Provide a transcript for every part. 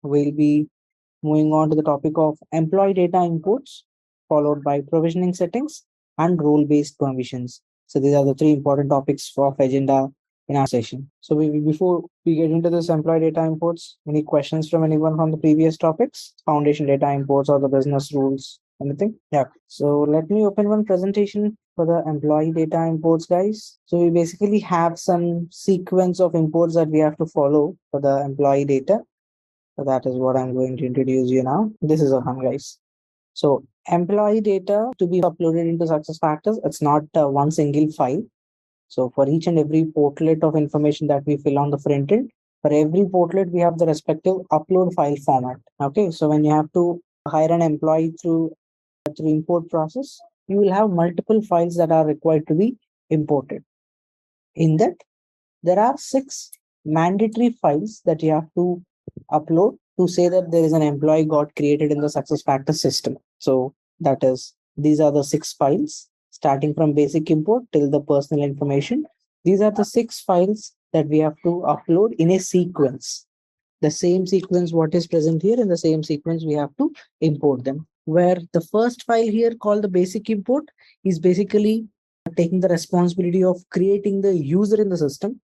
we'll be moving on to the topic of employee data imports, followed by provisioning settings and role-based permissions. So these are the three important topics of agenda in our session. So before we get into this employee data imports, any questions from anyone from the previous topics? Foundation data imports or the business rules? Anything? Yeah. So let me open one presentation for the employee data imports, guys. So we basically have some sequence of imports that we have to follow for the employee data. So that is what I'm going to introduce you now. This is a one, guys. So employee data to be uploaded into SuccessFactors, it's not one single file. So for each and every portlet of information that we fill on the front end, for every portlet, we have the respective upload file format. Okay, so when you have to hire an employee through import process, you will have multiple files that are required to be imported. In that, there are 6 mandatory files that you have to upload to say that there is an employee got created in the SuccessFactors system. So that is, these are the 6 files starting from basic import till the personal information. These are the 6 files that we have to upload in a sequence. The same sequence what is present here, in the same sequence we have to import them. Where the first file here called the basic import is basically taking the responsibility of creating the user in the system.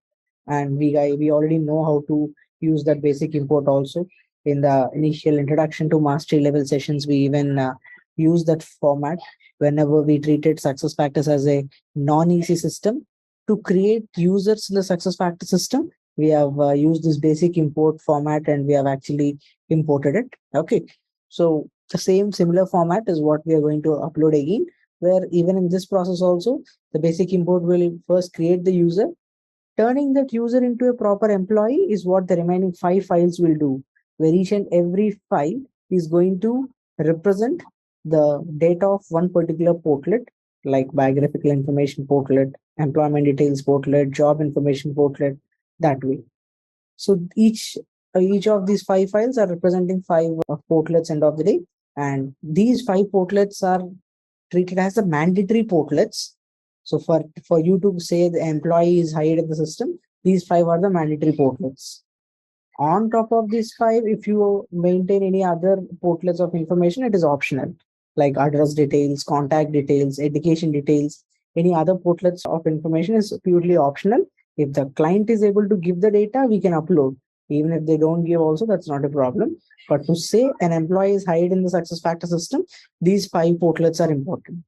And we already know how to use that basic import also. In the initial introduction to mastery level sessions, we even use that format whenever we treated SuccessFactors as a non-EC system. To create users in the SuccessFactors system, we have used this basic import format and we have actually imported it. Okay, so the similar format is what we are going to upload again, where even in this process also, the basic import will first create the user. Turning that user into a proper employee is what the remaining 5 files will do, where each and every file is going to represent the data of one particular portlet, like biographical information portlet, employment details portlet, job information portlet, that way. So each of these 5 files are representing 5 portlets end of the day. And these 5 portlets are treated as the mandatory portlets. So for you to say the employee is hired in the system, these 5 are the mandatory portlets. On top of these 5, if you maintain any other portlets of information, it is optional, like address details, contact details, education details. Any other portlets of information is purely optional. If the client is able to give the data, we can upload. Even if they don't give also, that's not a problem. But to say an employee is hired in the SuccessFactors system, these 5 portlets are important.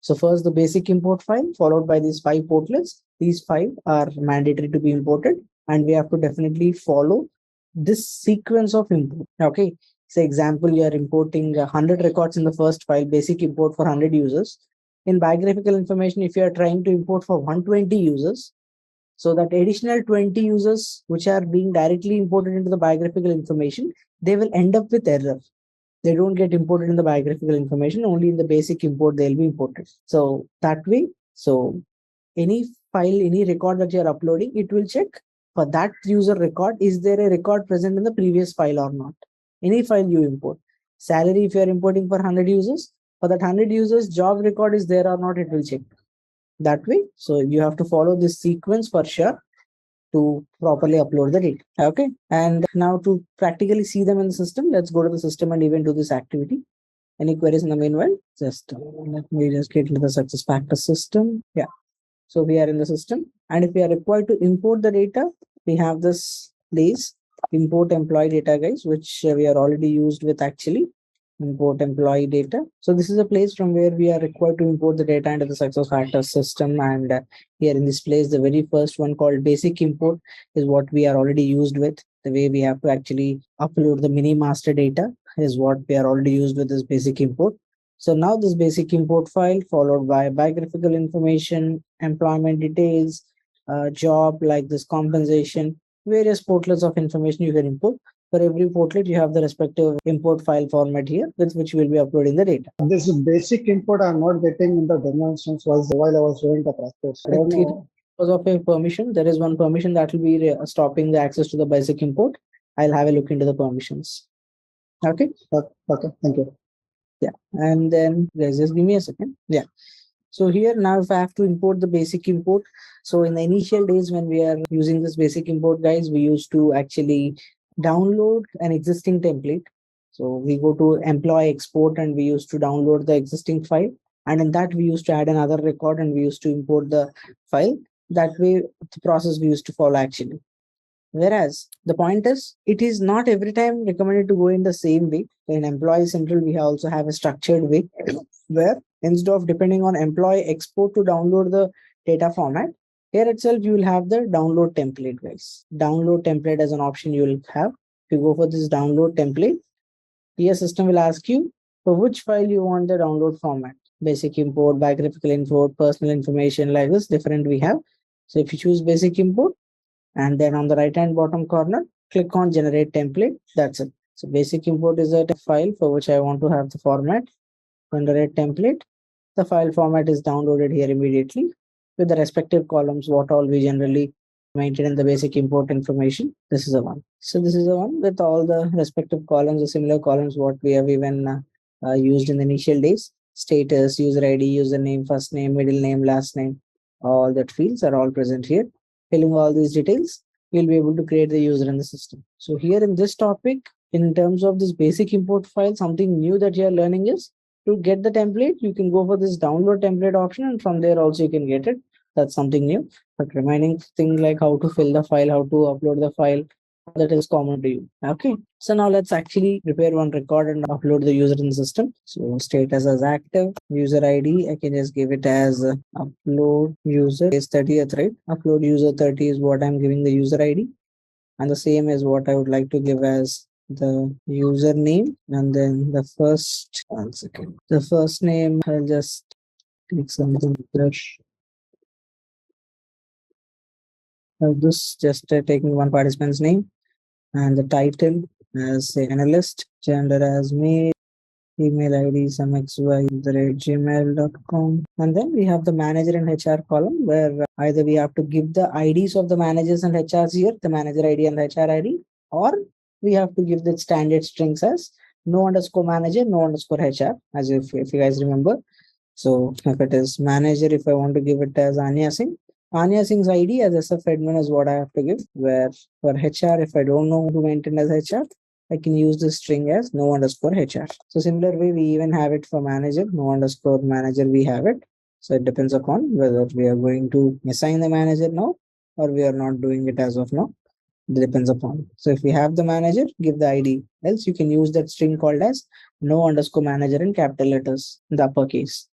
So first the basic import file, followed by these 5 portlets. These 5 are mandatory to be imported, and we have to definitely follow this sequence of import. Okay, say example, you are importing 100 records in the first file, basic import for 100 users. In biographical information, if you are trying to import for 120 users, so that additional 20 users which are being directly imported into the biographical information, they will end up with error. They don't get imported in the biographical information, only in the basic import they'll be imported. So that way, so any file, any record that you're uploading, it will check for that user record, is there a record present in the previous file or not? Any file you import. Salary, if you're importing for 100 users, for that 100 users, job record is there or not, it will check that way. So you have to follow this sequence for sure to properly upload the data. Okay, and now to practically see them in the system, let's go to the system and even do this activity. Any queries in the meanwhile? Just let me just get into the SuccessFactors system. Yeah, so we are in the system, and if we are required to import the data, we have this place import employee data, guys, which we are already used with actually. Import employee data. So this is a place from where we are required to import the data into the SuccessFactors system. And here in this place, the very first one called basic import is what we are already used with. The way we have to actually upload the mini master data is what we are already used with this basic import. So now this basic import file followed by biographical information, employment details, job like this compensation, various portlets of information you can import. For every portlet, you have the respective import file format here with which we will be uploading the data. This basic import I'm not getting in the demo instance while I was doing the practice. I don't know. Because of a permission, there is one permission that will be stopping the access to the basic import. I'll have a look into the permissions. Okay. Okay. Thank you. Yeah. And then guys, just give me a second. Yeah. So here now if I have to import the basic import, so in the initial days when we are using this basic import, guys, we used to actually download an existing template. So we go to employee export and we used to download the existing file. And in that, we used to add another record and we used to import the file. That way, the process we used to follow actually. Whereas the point is, it is not every time recommended to go in the same way. In Employee Central, we also have a structured way where instead of depending on employee export to download the data format, here itself you will have the download template, guys. Download template as an option you will have. If you go for this download template, here system will ask you for which file you want the download format. Basic import, biographical import, personal information, like this, different we have. So if you choose basic import, and then on the right hand bottom corner, click on generate template. That's it. So basic import is a file for which I want to have the format. Generate template. The file format is downloaded here immediately with the respective columns, what all we generally maintain in the basic import information. This is the one. So this is the one with all the respective columns, the similar columns what we have even used in the initial days. Status, user ID, username, first name, middle name, last name. All that fields are all present here. Filling all these details, you'll be able to create the user in the system. So here in this topic, in terms of this basic import file, something new that you're learning is to get the template, you can go for this download template option, and from there also you can get it. That's something new. But remaining thing like how to fill the file, how to upload the file, that is common to you. Okay. So now let's actually prepare one record and upload the user in the system. So status as active, user ID, I can just give it as upload user is 30th, right? Upload user 30 is what I'm giving the user ID. And the same is what I would like to give as the username, and then the first, one second, the first name, I'll just take something fresh. This just taking one participant's name, and the title as say analyst, gender as male, email ID samxy@gmail.com. And then we have the manager and HR column where either we have to give the IDs of the managers and HRs here, the manager ID and the HR ID, or we have to give the standard strings as no underscore manager, no underscore HR, as if you guys remember. So if it is manager, if I want to give it as Anya Singh, Anya Singh's ID as SF admin is what I have to give. Where for HR, if I don't know who maintain as HR, I can use the string as no underscore HR. So similar way, we even have it for manager, no underscore manager, we have it. So it depends upon whether we are going to assign the manager now or we are not doing it as of now. It depends upon. So if we have the manager, give the ID. Else you can use that string called as no underscore manager in capital letters in the uppercase.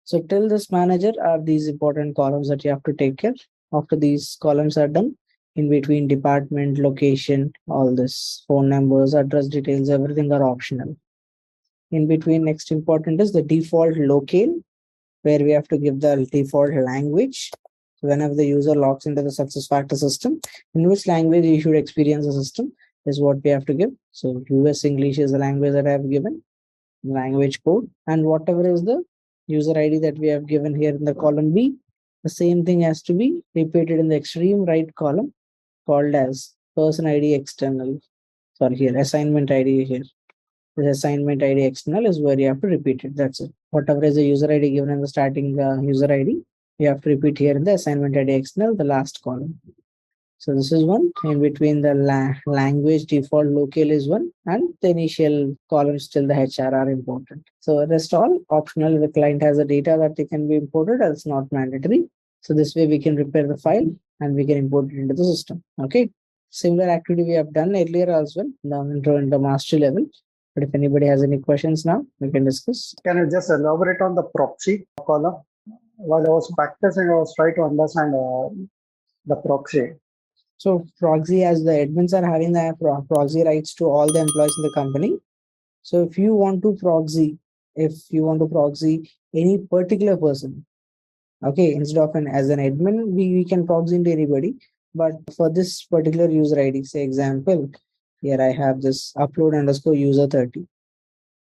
So till this manager are these important columns that you have to take care. After these columns are done, in between department, location, all this, phone numbers, address details, everything are optional. In between, next important is the default locale, where we have to give the default language. So whenever the user logs into the SuccessFactors system, in which language you should experience the system is what we have to give. So US English is the language that I have given, language code, and whatever is the user ID that we have given here in the column B, the same thing has to be repeated in the extreme right column called as person ID external. Sorry, here assignment ID here. The assignment ID external is where you have to repeat it. That's it. Whatever is the user ID given in the starting user ID, you have to repeat here in the assignment ID external, the last column. So this is one. In between the language default locale is one, and the initial columns till the HR are important. So rest all optional. If the client has the data that they can be imported, it's not mandatory. So this way we can prepare the file and we can import it into the system. Okay. Similar activity we have done earlier as well, now intro in the mastery level. But if anybody has any questions now, we can discuss. Can you just elaborate on the proxy column? While I was practicing, I was trying to understand the proxy. So proxy, as the admins are having the proxy rights to all the employees in the company. So if you want to proxy any particular person, okay, instead of as an admin, we can proxy into anybody. But for this particular user ID, say example, here I have this upload underscore user 30.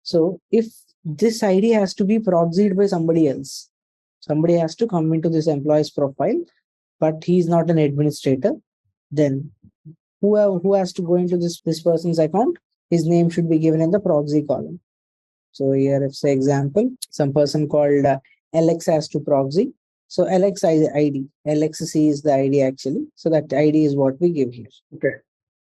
So if this ID has to be proxied by somebody else, somebody has to come into this employee's profile, but he's not an administrator, then who has to go into this person's account? His name should be given in the proxy column. So here, if say example, some person called Alex has to proxy. So Alex ID, LXC is the ID actually. So that ID is what we give here. Okay.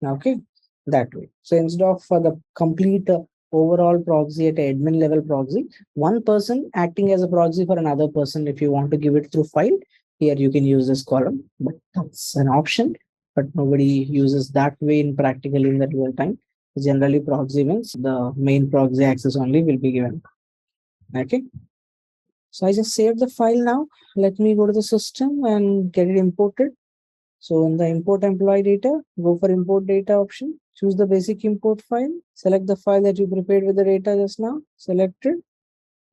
Okay. that way. So instead of the complete overall proxy at admin level proxy, one person acting as a proxy for another person, if you want to give it through file, here you can use this column, but that's an option, but nobody uses that way in practically in the real time. Generally proxy means the main proxy access only will be given. Okay. So I just saved the file now. Let me go to the system and get it imported. So in the import employee data, go for import data option, choose the basic import file, select the file that you prepared with the data just now, select it,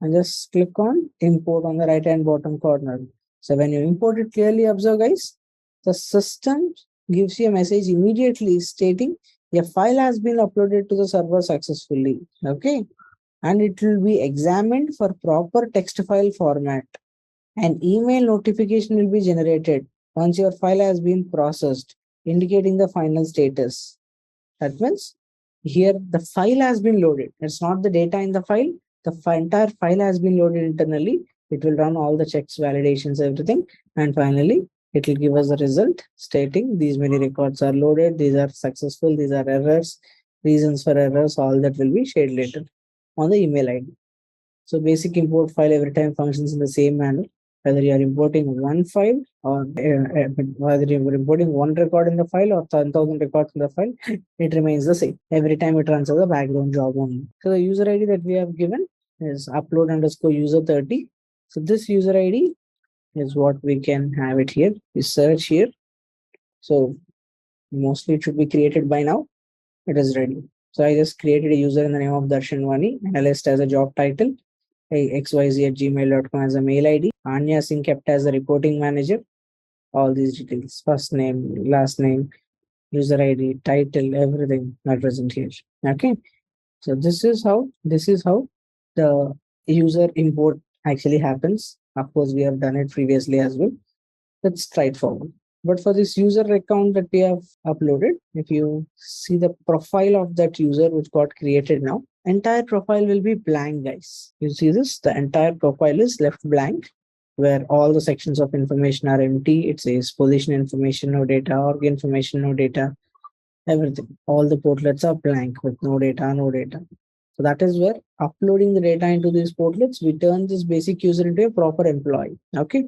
and just click on import on the right hand bottom corner. So when you import it, clearly observe guys, the system gives you a message immediately stating your file has been uploaded to the server successfully. Okay. And it will be examined for proper text file format. An email notification will be generated once your file has been processed, indicating the final status. That means here the file has been loaded. It's not the data in the file. The entire file has been loaded internally. It will run all the checks, validations, everything. And finally, it will give us a result stating these many records are loaded. These are successful. These are errors, reasons for errors. All that will be shared later on the email ID. So basic import file every time functions in the same manner. Whether you are importing one file or whether you are importing one record in the file or 10,000 records in the file, it remains the same. Every time it runs as a background job only. So the user ID that we have given is upload underscore user 30. So this user ID is what we can have it here. We search here. So mostly it should be created by now. It is ready. So I just created a user in the name of Darshan Vani, analyst as a job title, xyz@gmail.com as a mail ID, Anya Singh kept as a reporting manager, all these details, first name, last name, user ID, title, everything are present here. Okay. So this is how the user import actually happens. Of course, we have done it previously as well. That's straightforward. But for this user account that we have uploaded, if you see the profile of that user which got created now, entire profile will be blank, guys. You see this? The entire profile is left blank, where all the sections of information are empty. It says position information, no data, org information, no data, everything. All the portlets are blank with no data, no data. So that is where uploading the data into these portlets, we turn this basic user into a proper employee. Okay.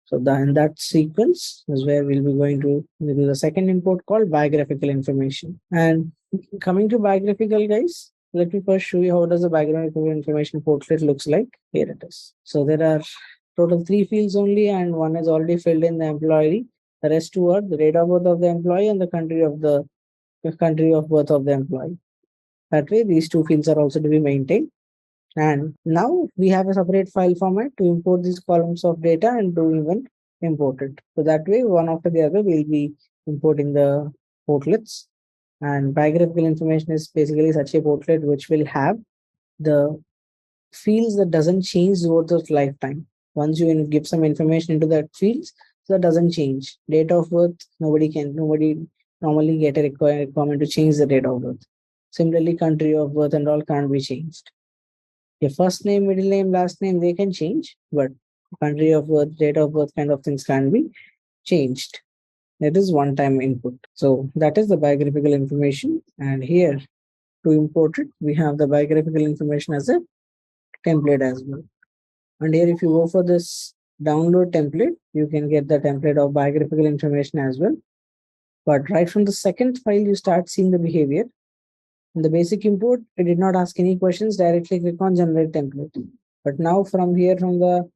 So in that sequence is where we'll be going to do the second import called biographical information. And coming to biographical, guys, let me first show you how does the biographical information portlet looks like. Here it is. So there are total 3 fields only, and one is already filled in the employee. The rest 2 are the date of birth of the employee and the country of birth of the employee. That way, these 2 fields are also to be maintained. And now we have a separate file format to import these columns of data and to even import it. So that way, one after the other, we'll be importing the portlets. And biographical information is basically such a portlet which will have the fields that doesn't change over the lifetime. Once you give some information into that fields, so that doesn't change. Date of birth, nobody normally get a requirement to change the date of birth. Similarly, country of birth and all can't be changed. Your first name, middle name, last name, they can change, but country of birth, date of birth kind of things can be changed. It is one-time input. So that is the biographical information. And here to import it, we have the biographical information as a template as well. And here if you go for this download template, you can get the template of biographical information as well. But right from the second file, you start seeing the behavior. In the basic import, it did not ask any questions, directly click on generate template. But now from here, from the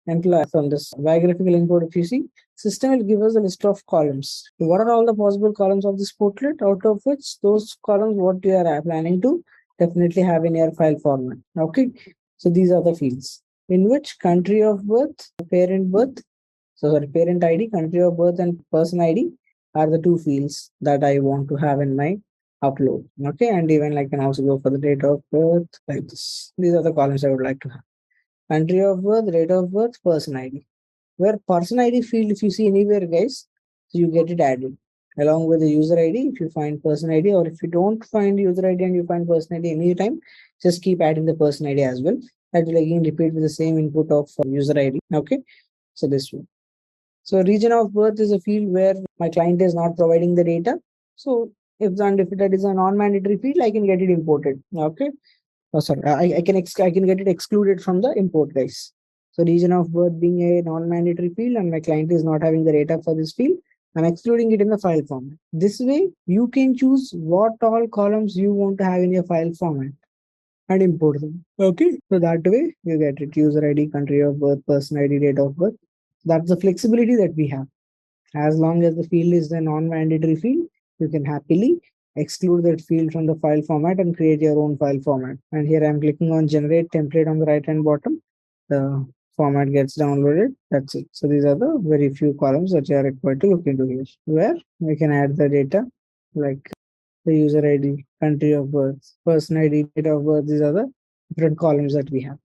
employee, from this biographical import, if you see, system will give us a list of columns. So what are all the possible columns of this portlet, out of which those columns what you are planning to definitely have in your file format. Okay. So these are the fields in which country of birth, parent ID, country of birth and person ID are the 2 fields that I want to have in my upload. Okay, and even I can also go for the date of birth like this. These are the columns I would like to have. Country of birth, date of birth, person ID. Where person ID field, if you see anywhere, guys, so you get it added along with the user ID. If you find person ID, or if you don't find user ID and you find person ID anytime, just keep adding the person ID as well. That will again repeat with the same input of user ID. Okay, so this one. So region of birth is a field where my client is not providing the data. So If the undefeated is a non-mandatory field, I can get it imported. Okay. Oh, sorry. I can get it excluded from the import, guys. So region of birth being a non-mandatory field and my client is not having the data for this field, I'm excluding it in the file format. This way, you can choose what all columns you want to have in your file format and import them. Okay. So that way you get it. User ID, country of birth, person ID, date of birth. That's the flexibility that we have. As long as the field is a non-mandatory field, you can happily exclude that field from the file format and create your own file format. And here I'm clicking on generate template on the right hand bottom. The format gets downloaded. That's it. So these are the very few columns that you are required to look into here, where we can add the data like the user ID, country of birth, person ID, date of birth. These are the different columns that we have.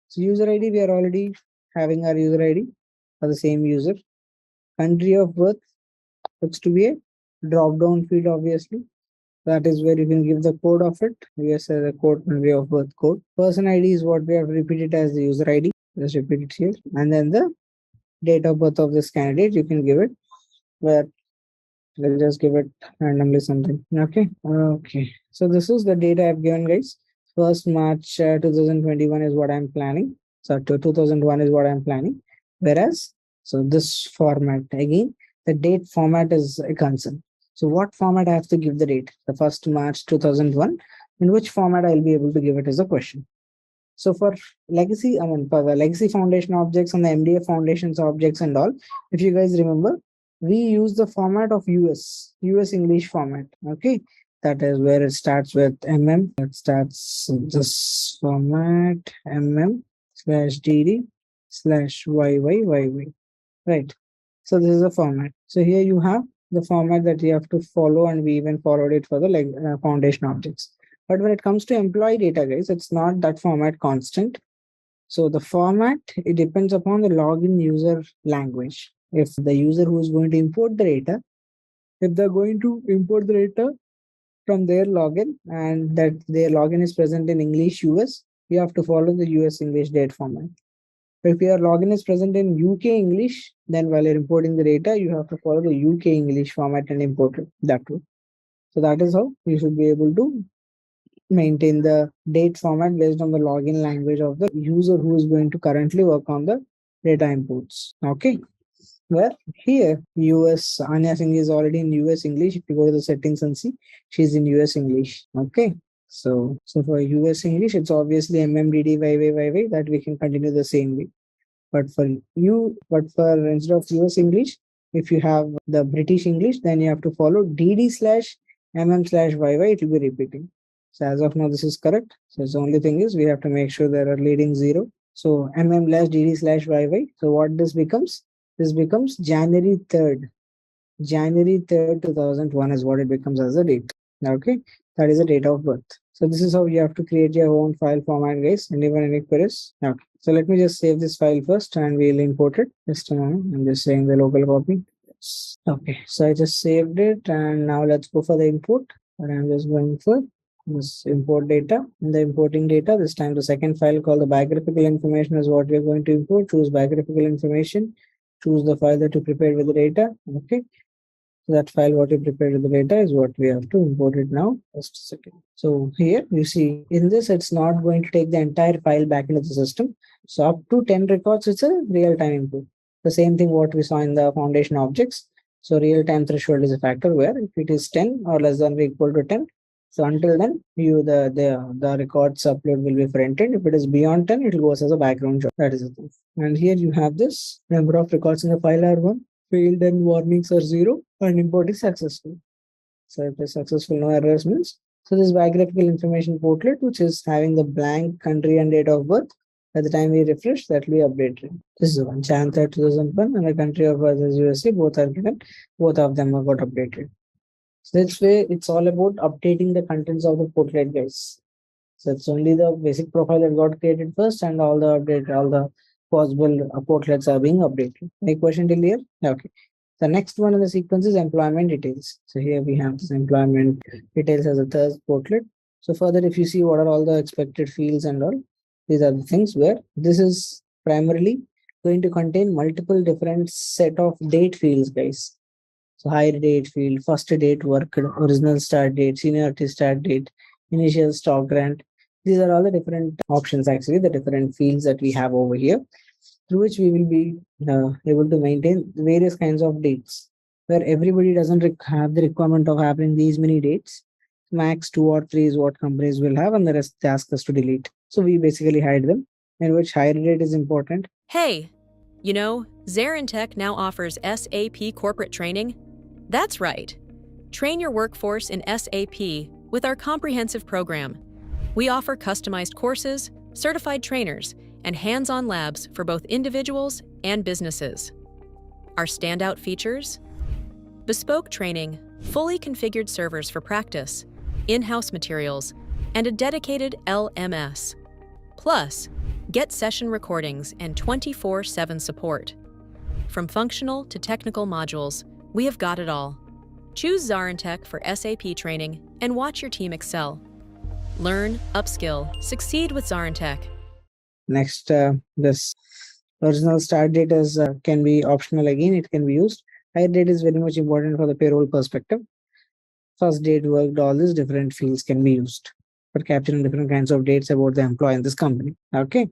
So user ID, we are already having our user ID for the same user. Country of birth looks to be a drop down field, obviously. That is where you can give the code of it. Yes, the code, country of birth code. Person ID is what we have repeated as the user ID. Just repeat it here. And then the date of birth of this candidate, you can give it where let's just give it randomly something. Okay. Okay. So this is the data I've given, guys. 1st March 2021 is what I'm planning. So 2001 is what I'm planning. Whereas, so this format, again, the date format is a concern. So what format I have to give the date? The 1st March 2001. In which format I'll be able to give it as a question. So for legacy, for the legacy foundation objects and the MDF foundations objects and all, if you guys remember, we use the format of US English format. Okay. That is where it starts with MM. It starts this format MM/DD/YYYY. Right. So this is a format. So here you have the format that you have to follow, and we even followed it for the foundation objects. But when it comes to employee data, guys, it's not that format constant. So the format, it depends upon the login user language. If the user who is going to import the data, if they're going to import the data from their login and that their login is present in English US, you have to follow the US English date format. If your login is present in UK English, then while you're importing the data, you have to follow the UK English format and import it that way. So that is how you should be able to maintain the date format based on the login language of the user who is going to currently work on the data imports. Okay. Where here US Anya Singh is already in US English. If you go to the settings and see, she's in US English. Okay. So for US English, it's obviously MMDDYYYY that we can continue the same way. But for instead of US English, if you have the British English, then you have to follow DD/MM/YY. It will be repeating. So as of now, this is correct. So the only thing is we have to make sure there are leading 0. So MM/DD/YY. So what this becomes? This becomes January 3rd. January 3rd, 2001 is what it becomes as a date. Okay. That is a date of birth. So this is how you have to create your own file format, guys. Anyone any queries? Okay. So let me just save this file first and we'll import it. Just a moment. I'm just saying the local copy. Okay. So I just saved it and now let's go for the import. And I'm just going for this import data. In the importing data, this time the second file called the biographical information is what we're going to import. Choose biographical information. Choose the file that you prepared with the data. Okay. So that file what you prepared with the data is what we have to import it now. Just a second. So here you see in this, it's not going to take the entire file back into the system. So up to 10 records, it's a real-time input. The same thing what we saw in the foundation objects. So real-time threshold is a factor where if it is 10 or less than or equal to 10, so until then, the records upload will be printed. If it is beyond 10, it will go as a background job. That is it. And here you have this number of records in the file are 1, failed and warnings are 0, and import is successful. So if it is successful, no errors means. So this biographical information portlet, which is having the blank country and date of birth, by the time we refresh, that will be updated. This is the one, Jan 3rd, 2001, and the country of birth is USA. Both are given. Both of them have got updated. So this way, it's all about updating the contents of the portlet, guys. So it's only the basic profile that got created first, and all the possible portlets are being updated. Any question till here? Okay. The next one in the sequence is employment details. So here we have this employment details as a third portlet. So further, if you see what are all the expected fields and all, these are the things where this is primarily going to contain multiple different set of date fields, guys. So hire date field, first date worked, original start date, seniority start date, initial stock grant. These are all the different options, actually, the different fields that we have over here, through which we will be able to maintain various kinds of dates where everybody doesn't have the requirement of having these many dates. Max 2 or 3 is what companies will have, and the rest they ask us to delete. So we basically hide them, in which hire date is important. Hey, you know, ZaranTech now offers SAP corporate training. That's right. Train your workforce in SAP with our comprehensive program. We offer customized courses, certified trainers, and hands-on labs for both individuals and businesses. Our standout features? Bespoke training, fully configured servers for practice, in-house materials, and a dedicated LMS. Plus, get session recordings and 24/7 support. From functional to technical modules, we have got it all. Choose ZaranTech for SAP training and watch your team excel. Learn, upskill, succeed with ZaranTech. Next, this original start date is can be optional again. It can be used. Hire date is very much important for the payroll perspective. First date worked, all these different fields can be used for capturing different kinds of dates about the employee in this company. Okay.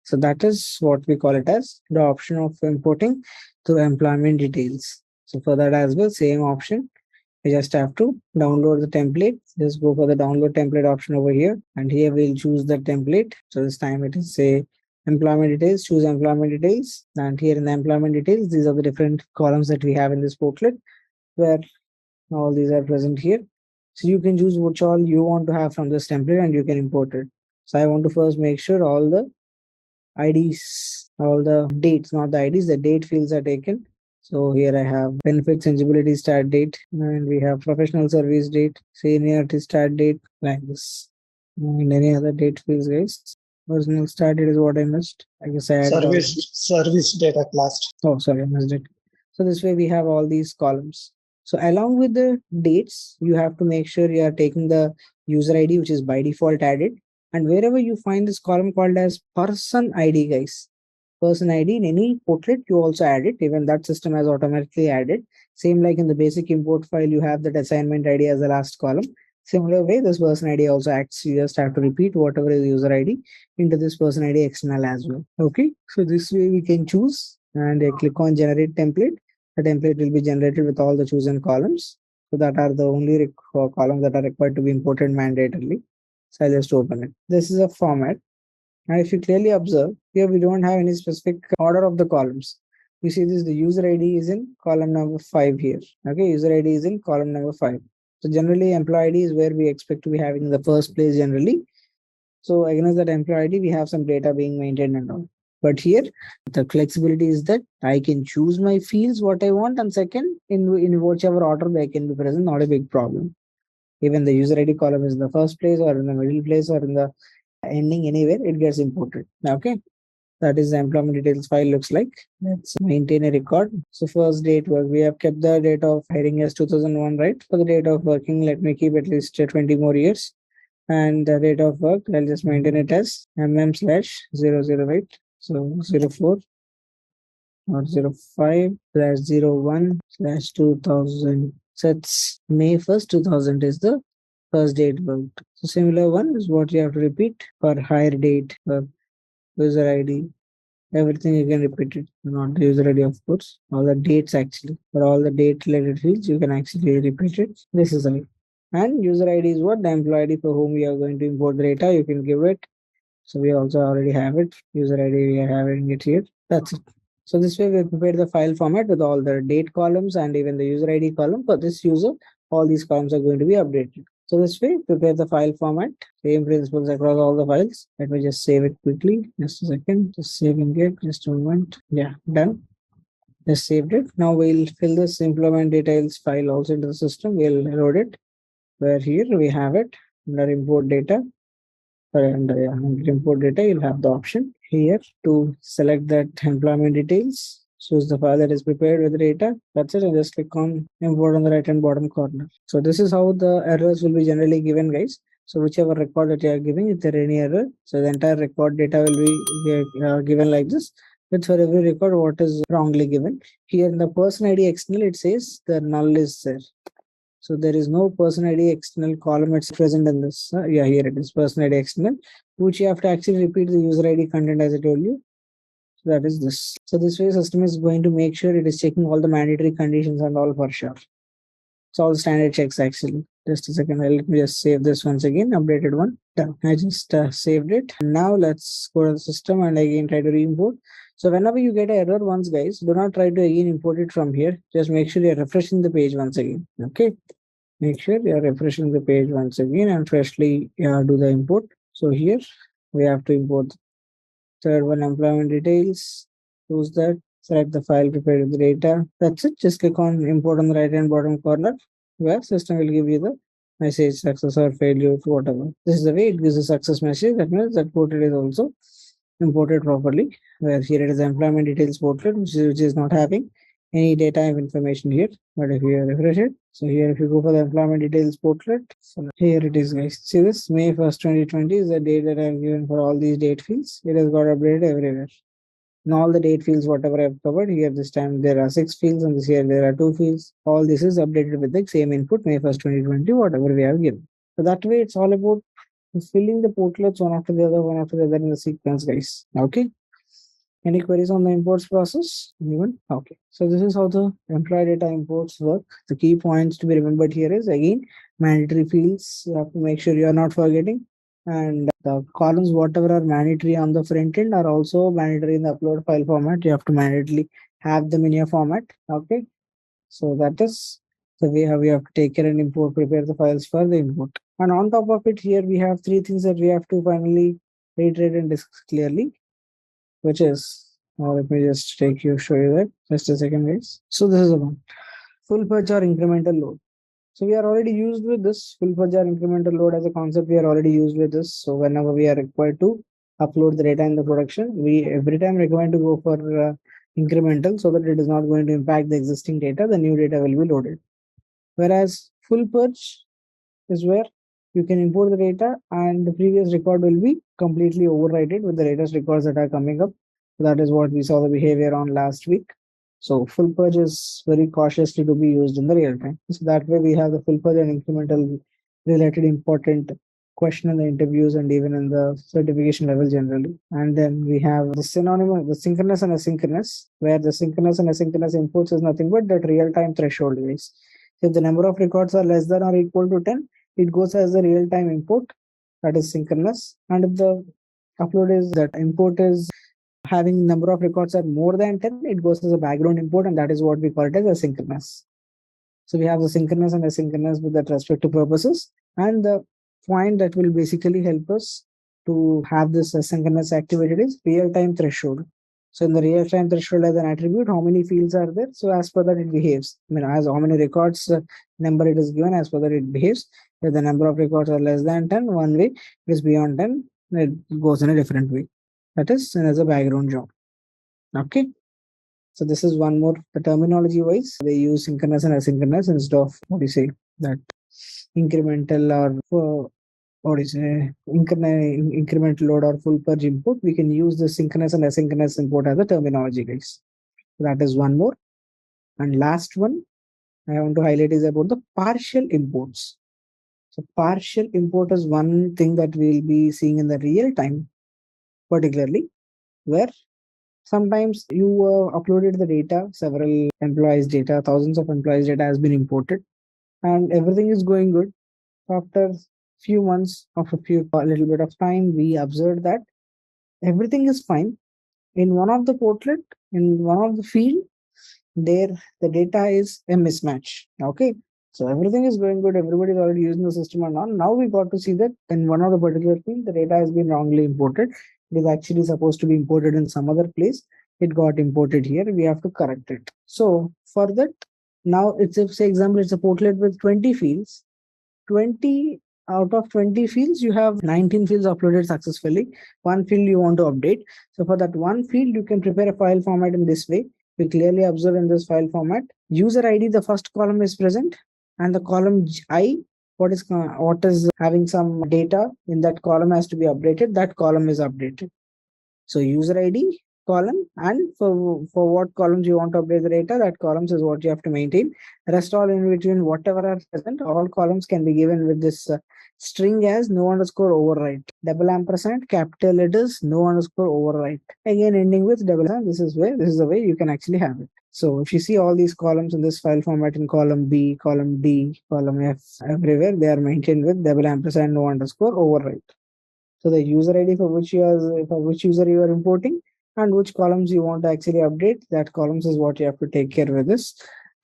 So that is what we call it as the option of importing through employment details. So for that as well, same option. We just have to download the template. Just go for the download template option over here. And here we'll choose the template. So this time it is say employment details, choose employment details. And here in the employment details, these are the different columns that we have in this portlet where all these are present here. So you can choose which all you want to have from this template and you can import it. So I want to first make sure all the IDs, all the dates, not the IDs, the date fields are taken. So here I have benefits eligibility start date, and we have professional service date, seniority start date, like this. And any other date fields, guys. Original start date is what I missed. I guess I added service data class. Oh, sorry, I missed it. So this way we have all these columns. So along with the dates, you have to make sure you are taking the user ID, which is by default added. And wherever you find this column called as person ID, guys, person ID in any portlet, you also add it. Even that system has automatically added. Same like in the basic import file, you have that assignment ID as the last column. Similar way, this person ID also acts. You just have to repeat whatever is user ID into this person ID external as well. Okay, so this way we can choose and click on generate template. The template will be generated with all the chosen columns. So that are the only columns that are required to be imported mandatorily. So I'll just open it. This is a format. Now, if you clearly observe, here we don't have any specific order of the columns. You see this, the user ID is in column number 5 here. Okay, user ID is in column number 5. So generally, employee ID is where we expect to be having in the first place generally. So against that employee ID, we have some data being maintained and all. But here, the flexibility is that I can choose my fields what I want, and second, in whichever order they can be present, not a big problem. Even the user ID column is in the first place or in the middle place or in the ending anywhere, it gets imported. Okay, that is the employment details file looks like. Let's maintain a record. So first date work, we have kept the date of hiring as 2001, right? For the date of working, let me keep at least 20 more years. And the date of work, I'll just maintain it as mm/008. So 04 or 05/01/2000. So it's May 1st, 2000 is the first date worked. So similar one is what you have to repeat for hire date, for user ID. Everything you can repeat it, not the user ID, of course. All the dates actually. For all the date related fields, you can actually repeat it. This is the way. And user ID is what? The employee ID for whom we are going to import the data. You can give it. So we also already have it. User ID, we are having it here. That's it. So this way we prepare the file format with all the date columns and even the user ID column. For this user, all these columns are going to be updated. So this way, prepare the file format. Same principles across all the files. Let me just save it quickly. Just a second. Just saving it. Just a moment. Yeah, done. Just saved it. Now we'll fill this implement details file also into the system. We'll load it. Where here we have it under import data. Under import data, you'll have the option here to select that employment details. Choose the file that is prepared with the data. That's it. And just click on import on the right hand bottom corner. So this is how the errors will be generally given, guys. So whichever record that you are giving, if there are any error, so the entire record data will be given like this. But for every record, what is wrongly given. Here in the person ID external, it says the null is there. So there is no person ID external column it's present in this. Yeah, here it is, person ID external, which you have to actually repeat the user ID content as I told you. So that is this. So this way system is going to make sure it is checking all the mandatory conditions and all for sure. It's all standard checks actually. Just a second, let me just save this once again, updated one. Done. I just saved it. Now let's go to the system and again try to re-import. So whenever you get an error once, guys, do not try to again import it from here. Just make sure you're refreshing the page once again. Okay. Make sure you're refreshing the page once again and freshly do the import. So here we have to import third one, employment details. Choose that. Select the file, prepare the data. That's it. Just click on import on the right hand bottom corner where system will give you the message success or failure, whatever. This is the way it gives a success message. That means that portlet is also imported properly. Where here it is employment details portlet, which is not having any data of information here. But if you refresh it, so here if you go for the employment details portlet, so here it is, guys. See this May 1st, 2020 is the date that I have given for all these date fields. It has got updated everywhere. In all the date fields, whatever I've covered here, this time there are 6 fields, and this here there are 2 fields. All this is updated with the same input, May 1st, 2020, whatever we have given. So that way, it's all about filling the portlets one after the other, one after the other in the sequence, guys. Okay. Any queries on the imports process? Anyone? Okay. So this is how the employee data imports work. The key points to be remembered here is again mandatory fields. You have to make sure you are not forgetting. And the columns, whatever are mandatory on the front end, are also mandatory in the upload file format. You have to mandatorily have them in your format. Okay. So that is the way how we have to take care and import, prepare the files for the import. And on top of it, here we have 3 things that we have to finally reiterate and discuss clearly, which is, let me just show you that. Just a second, guys. So this is the one, full purge or incremental load. So we are already used with this full purge or incremental load as a concept. We are already used with this. So whenever we are required to upload the data in the production, we every time recommend to go for incremental so that it is not going to impact the existing data. The new data will be loaded. Whereas full purge is where you can import the data and the previous record will be completely overridden with the latest records that are coming up. That is what we saw the behavior on last week. So full purge is very cautiously to be used in the real time. So that way we have the full purge and incremental related important question in the interviews and even in the certification level generally. And then we have the synonymous, the synchronous and asynchronous, where the synchronous and asynchronous imports is nothing but that real-time threshold is. If the number of records are less than or equal to 10, it goes as the real-time import, that is synchronous. And if the upload is that import is having number of records are more than 10, it goes as a background import, and that is what we call it as asynchronous. So we have the synchronous and asynchronous with that respective purposes. And the point that will basically help us to have this asynchronous activated is real-time threshold. So in the real-time threshold as an attribute, how many fields are there? So as per that it behaves. I mean, as how many records number it is given, as per that it behaves. If the number of records are less than 10, one way. If it is beyond 10, it goes in a different way. That is as a background job. Okay. So this is one more, the terminology wise, they use synchronous and asynchronous instead of what do you say, that incremental or what is incremental load or full purge input. We can use the synchronous and asynchronous import as a terminology, guys. So that is one more. And last one I want to highlight is about the partial imports. So partial import is one thing that we'll be seeing in the real time, particularly where sometimes you uploaded the data, several employees' data, thousands of employees' data has been imported, and everything is going good. After few months of a little bit of time, we observed that everything is fine. In one of the portlet, in one of the field, there the data is a mismatch. Okay. So everything is going good. Everybody is already using the system and on. Now we got to see that in one of the particular field, the data has been wrongly imported. It is actually supposed to be imported in some other place. It got imported here. We have to correct it. So for that, now it's if say example, it's a portlet with 20 fields. 20 out of 20 fields, you have 19 fields uploaded successfully. One field you want to update. So for that one field, you can prepare a file format in this way. We clearly observe in this file format, user ID, the first column is present, and the column I, what is having some data in that column has to be updated. That column is updated. So user ID, column, and for what columns you want to update the data, that columns is what you have to maintain. Rest all in between, whatever are present, all columns can be given with this string as no underscore overwrite. Double ampersand, capital letters, no underscore overwrite. Again, ending with double ampersand. This is the way you can actually have it. So if you see all these columns in this file format in column B, column D, column F, everywhere, they are maintained with double ampersand, no underscore overwrite. So the user ID for which user you are importing and which columns you want to actually update, that columns is what you have to take care with this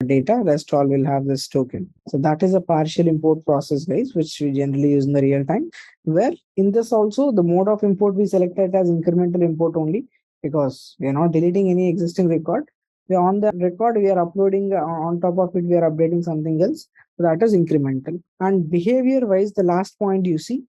data. Rest all will have this token. So that is a partial import process, guys, which we generally use in the real time, where in this also the mode of import we selected as incremental import only, because we are not deleting any existing record. We are on the record, we are uploading on top of it, we are updating something else. So that is incremental. And behavior wise, the last point you see,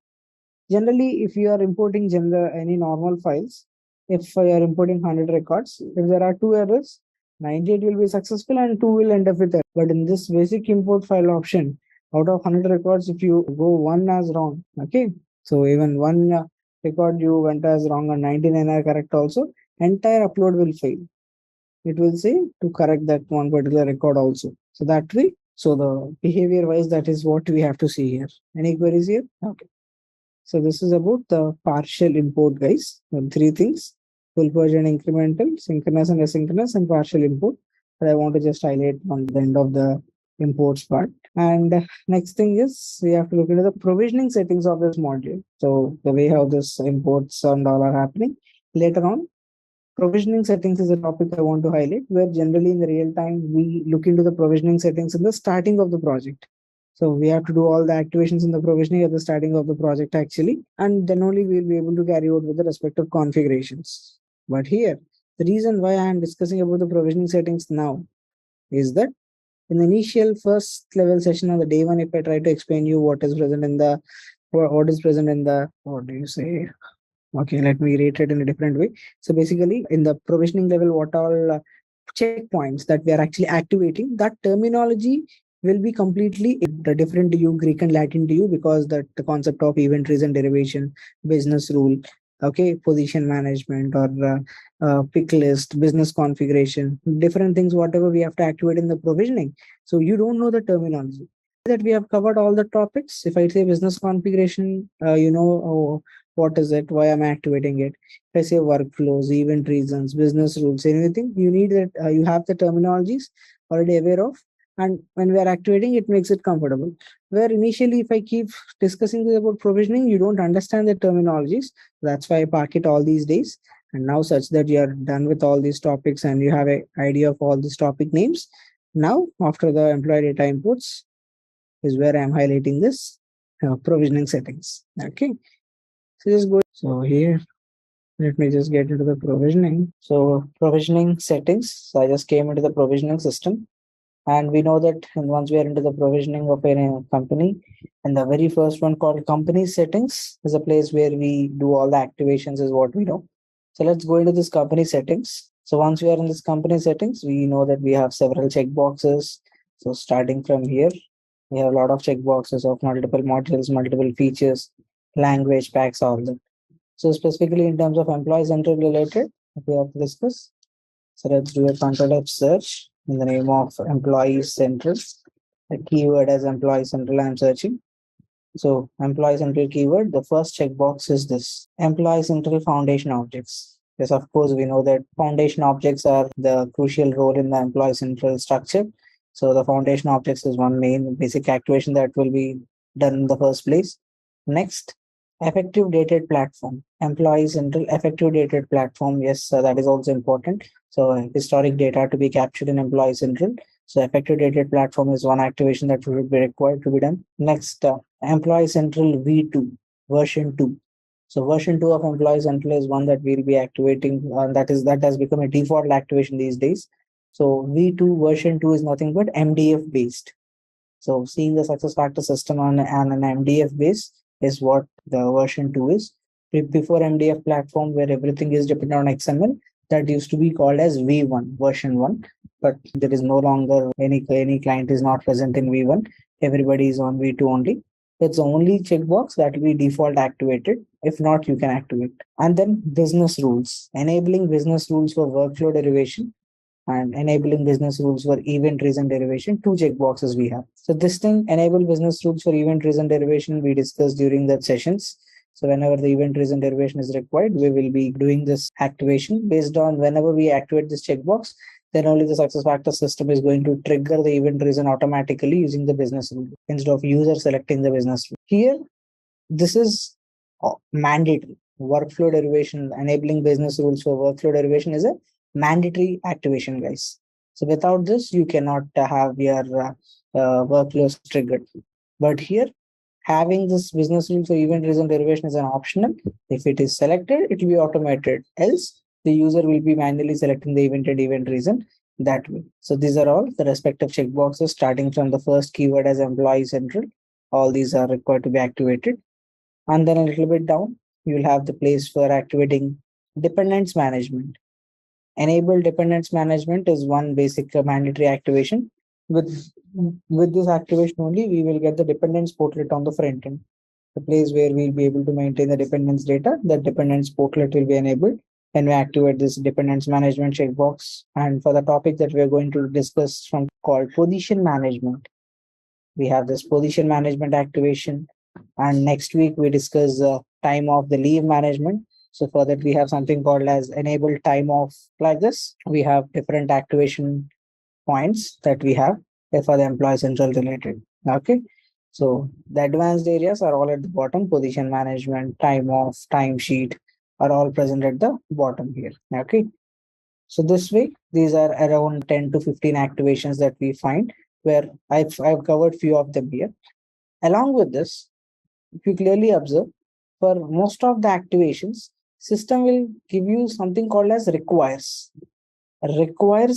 generally, if you are importing any normal files, if you are importing 100 records, if there are 2 errors, 98 will be successful and 2 will end up with error. But in this basic import file option, out of 100 records, if you go 1 as wrong, okay, so even 1 record you went as wrong and 99 are correct also, entire upload will fail. It will say to correct that one particular record also. So that way, so the behavior wise, that is what we have to see here. Any queries here? Okay. So this is about the partial import, guys. Three things: full purge and incremental, synchronous and asynchronous, and partial import. But I want to just highlight on the end of the imports part. And next thing is we have to look into the provisioning settings of this module. So the way how this imports and all are happening later on. Provisioning settings is a topic I want to highlight, where generally in the real time we look into the provisioning settings in the starting of the project. So we have to do all the activations in the provisioning at the starting of the project actually, and then only we'll be able to carry out with the respective configurations. But here, the reason why I am discussing about the provisioning settings now is that in the initial first level session on the day one, if I try to explain you what is present in the, what is present in the, what do you say? Okay, let me reiterate in a different way. So basically, in the provisioning level, what all checkpoints that we are actually activating, that terminology will be completely different to you, Greek and Latin to you, because that the concept of event reason derivation, business rule, okay, position management or pick list, business configuration, different things, whatever we have to activate in the provisioning. So you don't know the terminology. That we have covered all the topics. If I say business configuration, what is it? Why am I activating it? If I say workflows, event reasons, business rules, anything, you need that you have the terminologies already aware of. And when we are activating, it makes it comfortable. Where initially, if I keep discussing about provisioning, you don't understand the terminologies. That's why I park it all these days. And now such that you are done with all these topics and you have an idea of all these topic names. Now, after the employee data inputs, is where I'm highlighting this provisioning settings. Okay. So just go. So here, let me just get into the provisioning. So provisioning settings. So I just came into the provisioning system. And we know that once we are into the provisioning of a company, and the very first one called company settings is a place where we do all the activations is what we know. So let's go into this company settings. So once we are in this company settings, we know that we have several checkboxes. So starting from here, we have a lot of checkboxes of multiple modules, multiple features, language packs, all that. So specifically in terms of employee central related, we have to discuss. So let's do a control F search in the name of employee central. The keyword as employee central I'm searching. So employee central keyword, the first checkbox is this employee central foundation objects. Yes, of course, we know that foundation objects are the crucial role in the employee central structure. So the foundation objects is one main basic activation that will be done in the first place. Next, effective dated platform, employee central effective dated platform. Yes, that is also important. So historic data to be captured in employee central. So effective dated platform is one activation that would be required to be done. Next, employee central V2 version 2. So version 2 of employee central is one that we'll be activating. That has become a default activation these days. So V2 version 2 is nothing but MDF based. So seeing the SuccessFactors system on an MDF base is what the version 2 is. Before MDF platform, where everything is dependent on XML, that used to be called as V1 version 1. But there is no longer any client is not present in V1. Everybody is on V2 only. It's the only checkbox that will be default activated. If not, you can activate. And then business rules, enabling business rules for workflow derivation and enabling business rules for event reason derivation. Two checkboxes we have. So this thing, enable business rules for event reason derivation, we discussed during the sessions. So whenever the event reason derivation is required, we will be doing this activation based on whenever we activate this checkbox, then only the SuccessFactors system is going to trigger the event reason automatically using the business rule instead of user selecting the business rule. Here, this is mandatory. Workflow derivation, enabling business rules for workflow derivation is a mandatory activation, guys. So without this, you cannot have your workflows triggered. But here, having this business rule for event reason derivation is an optional. If it is selected, it will be automated. Else, the user will be manually selecting the event and event reason that way. So these are all the respective checkboxes starting from the first keyword as employee central. All these are required to be activated. And then a little bit down, you will have the place for activating dependence management. Enable dependence management is one basic mandatory activation. With this activation only, we will get the dependence portlet on the front end. The place where we'll be able to maintain the dependence data, the dependence portlet will be enabled when we activate this dependence management checkbox. And for the topic that we're going to discuss from called position management, we have this position management activation. And next week we discuss time off the leave management. So for that, we have something called as enable time off like this. We have different activation points that we have for the employee central related. Okay. So the advanced areas are all at the bottom. Position management, time off, time sheet are all present at the bottom here. Okay. So this way, these are around 10 to 15 activations that we find where I've covered few of them here. Along with this, if you clearly observe, for most of the activations, system will give you something called as requires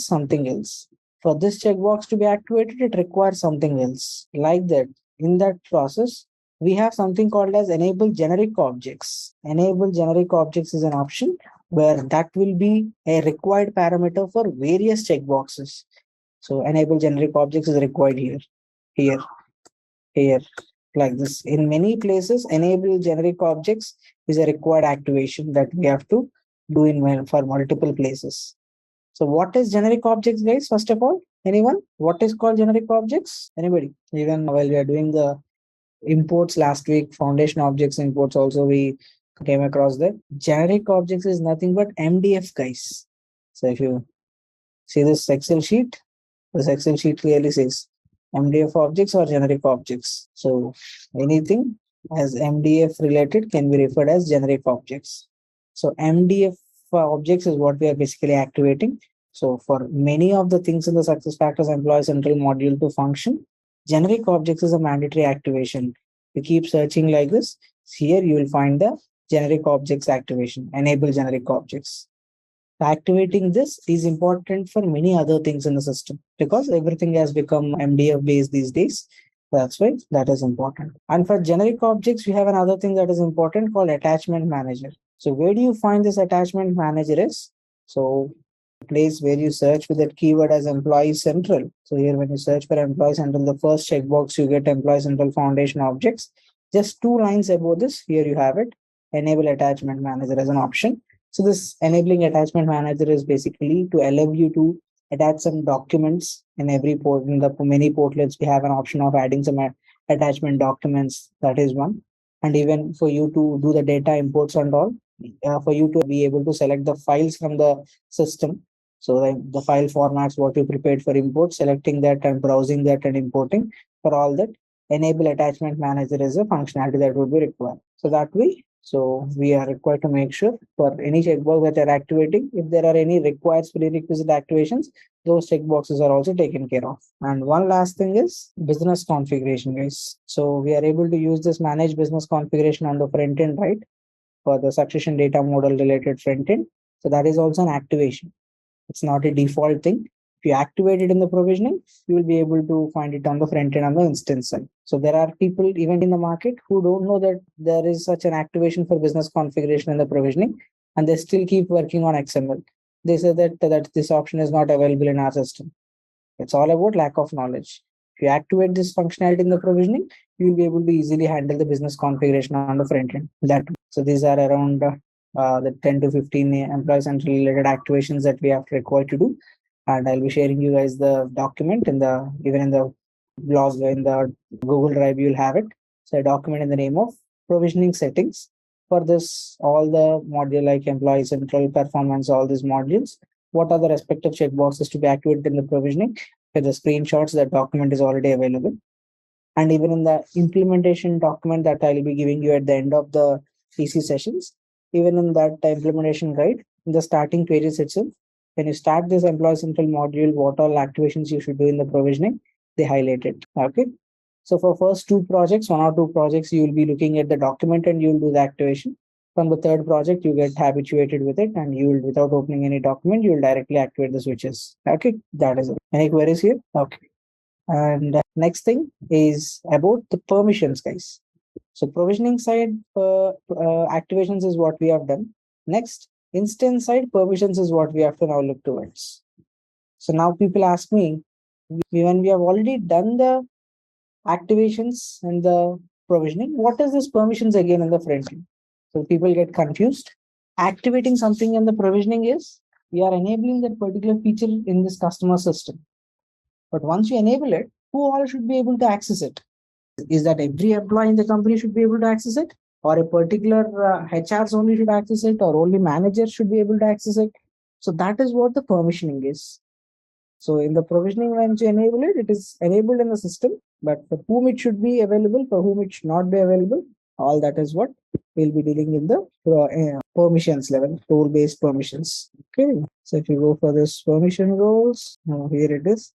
something else. For this checkbox to be activated, it requires something else. Like that, in that process, we have something called as enable generic objects. Enable generic objects is an option where that will be a required parameter for various checkboxes. So enable generic objects is required here, like this. In many places, enable generic objects is a required activation that we have to do for multiple places. So what is generic objects, guys? First of all, anyone? What is called generic objects? Anybody? Even while we are doing the imports last week, foundation objects imports also we came across that. Generic objects is nothing but MDF, guys. So if you see this Excel sheet clearly says MDF objects or generic objects. So anything as MDF related can be referred as generic objects. So MDF objects is what we are basically activating. So for many of the things in the SuccessFactors Employee Central module to function, generic objects is a mandatory activation. You keep searching like this. Here you will find the generic objects activation, enable generic objects. Activating this is important for many other things in the system because everything has become MDF based these days. That's why that is important. And for generic objects, we have another thing that is important called attachment manager. So where do you find this attachment manager is? So place where you search with that keyword as employee central. So here when you search for employee central, the first checkbox you get employee central foundation objects. Just 2 lines above this, here you have it. Enable attachment manager as an option. So this enabling attachment manager is basically to allow you to attach some documents in every port. In the many portlets, we have an option of adding some attachment documents. That is one. And even for you to do the data imports and all, for you to be able to select the files from the system. So the file formats, what you prepared for import, selecting that and browsing that and importing for all that. Enable attachment manager is a functionality that would be required. So that way, so we are required to make sure for any checkbox that are activating, if there are any required prerequisite activations, those checkboxes are also taken care of. And one last thing is business configuration, guys. So we are able to use this manage business configuration on the front end, right? For the succession data model related front end. So that is also an activation. It's not a default thing. If you activate it in the provisioning, you will be able to find it on the front end on the instance side. So there are people even in the market who don't know that there is such an activation for business configuration in the provisioning, and they still keep working on XML. They say that this option is not available in our system. It's all about lack of knowledge. If If you activate this functionality in the provisioning, you will be able to easily handle the business configuration on the front end. So these are around the 10 to 15 employee central related activations that we have required to do. And I'll be sharing you guys the document even in the blog in the Google Drive, you'll have it. So a document in the name of provisioning settings. For this, all the module like employee central performance, all these modules, what are the respective checkboxes to be activated in the provisioning? For the screenshots, that document is already available. And even in the implementation document that I'll be giving you at the end of the PC sessions, even in that implementation guide, in the starting pages itself, when you start this employee central module, what all activations you should do in the provisioning, they highlight it. Okay. So for first two projects, one or two projects, you will be looking at the document and you will do the activation. From the third project, you get habituated with it and you will, without opening any document, you will directly activate the switches. Okay. That is it. Any queries here? Okay. And next thing is about the permissions, guys. So provisioning side activations is what we have done. Next, instance side permissions is what we have to now look towards. So now people ask me, when we have already done the activations and the provisioning, what is this permissions again in the front end? So people get confused. Activating something in the provisioning is we are enabling that particular feature in this customer system. But once you enable it, who all should be able to access it? Is that every employee in the company should be able to access it? Or a particular HRs only should access it? Or only managers should be able to access it? So that is what the permissioning is. So in the provisioning, when you enable it, it is enabled in the system, but for whom it should be available, for whom it should not be available, all that is what we'll be dealing in the permissions level, role-based permissions. Okay, so if you go for this permission roles, here it is,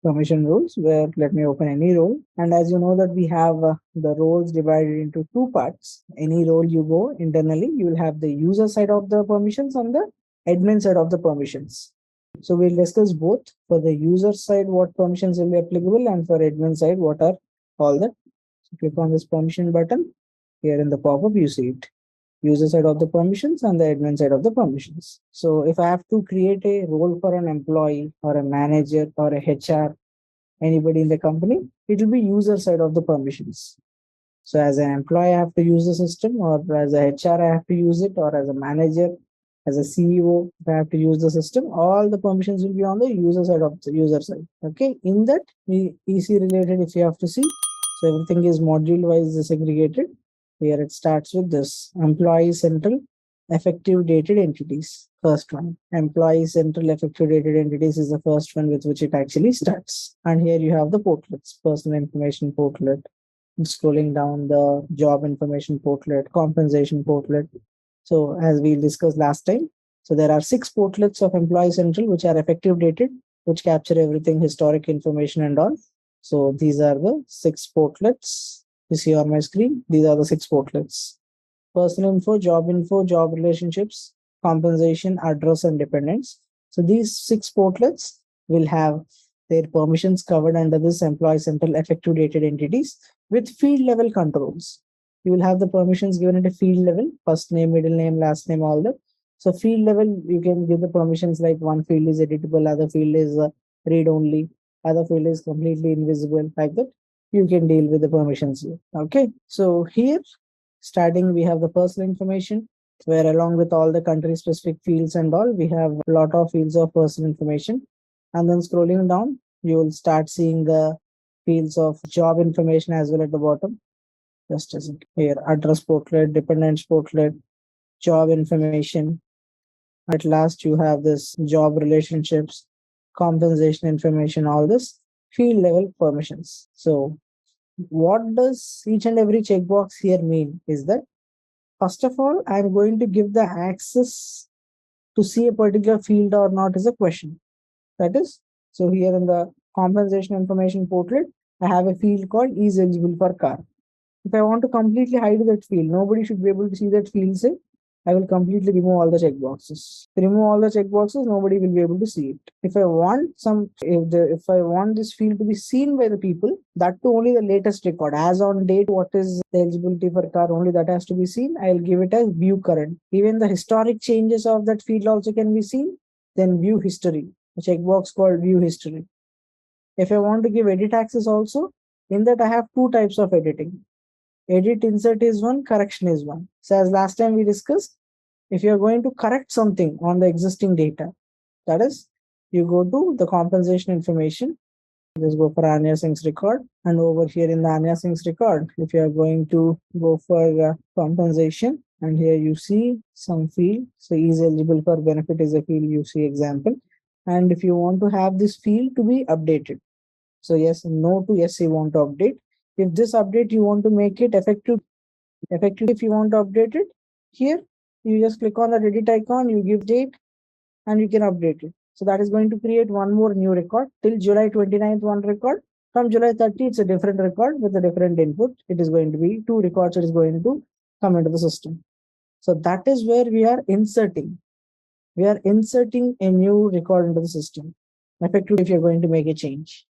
permission roles, where let me open any role. And as you know that we have the roles divided into two parts. Any role you go internally, you will have the user side of the permissions and the admin side of the permissions. So we'll discuss both. For the user side, what permissions will be applicable, and for admin side, what are all that. So click on this permission button. Here in the pop-up, you see it. User side of the permissions and the admin side of the permissions. So if I have to create a role for an employee or a manager or a HR, anybody in the company, it will be user side of the permissions. So as an employee, I have to use the system, or as a HR, I have to use it, or as a manager, as a CEO, if I have to use the system, all the permissions will be on the user side of the user side. Okay. In that, EC related, if you have to see, so everything is module wise segregated. Here it starts with this employee central effective dated entities. First one, employee central effective dated entities is the first one with which it actually starts. And here you have the portlets, personal information portlet, scrolling down the job information portlet, compensation portlet. So as we discussed last time, so there are 6 portlets of Employee Central which are effective dated, which capture everything, historic information and all. So these are the 6 portlets you see on my screen. These are the 6 portlets. Personal info, job relationships, compensation, address and dependents. So these 6 portlets will have their permissions covered under this Employee Central effective dated entities with field level controls. You will have the permissions given at a field level, first name, middle name, last name, all that. So field level, you can give the permissions like one field is editable, other field is read only, other field is completely invisible, like that. You can deal with the permissions here. Okay. So here, starting, we have the personal information, where along with all the country specific fields and all, we have a lot of fields of personal information. And then scrolling down, you will start seeing the fields of job information as well at the bottom. Just as here, address portlet, dependents portlet, job information. At last, you have this job relationships, compensation information, all this field level permissions. So what does each and every checkbox here mean is that, first of all, I'm going to give the access to see a particular field or not is a question. That is, so here in the compensation information portlet, I have a field called is eligible for car. If I want to completely hide that field, nobody should be able to see that field, say, I will completely remove all the checkboxes. Remove all the checkboxes, nobody will be able to see it. If I want if I want this field to be seen by the people, that too only the latest record. As on date, what is the eligibility for car, only that has to be seen. I will give it as view current. Even the historic changes of that field also can be seen. Then view history, a checkbox called view history. If I want to give edit access also, in that I have two types of editing. Edit insert is one, correction is one. So as last time we discussed, if you're going to correct something on the existing data, that is, you go to the compensation information, just go for Anya Singh's record, and over here in the Anya Singh's record, if you are going to go for compensation, and here you see some field, so is eligible for benefit is a field, you see example, and if you want to have this field to be updated, so yes, no to yes, you want to update. If this update you want to make it effective if you want to update it, here you just click on the edit icon, you give date, and you can update it. So that is going to create one more new record till July 29th, one record. From July 30, it's a different record with a different input. It is going to be two records. It is going to come into the system. So that is where we are inserting. We are inserting a new record into the system. Effectively, if you're going to make a change.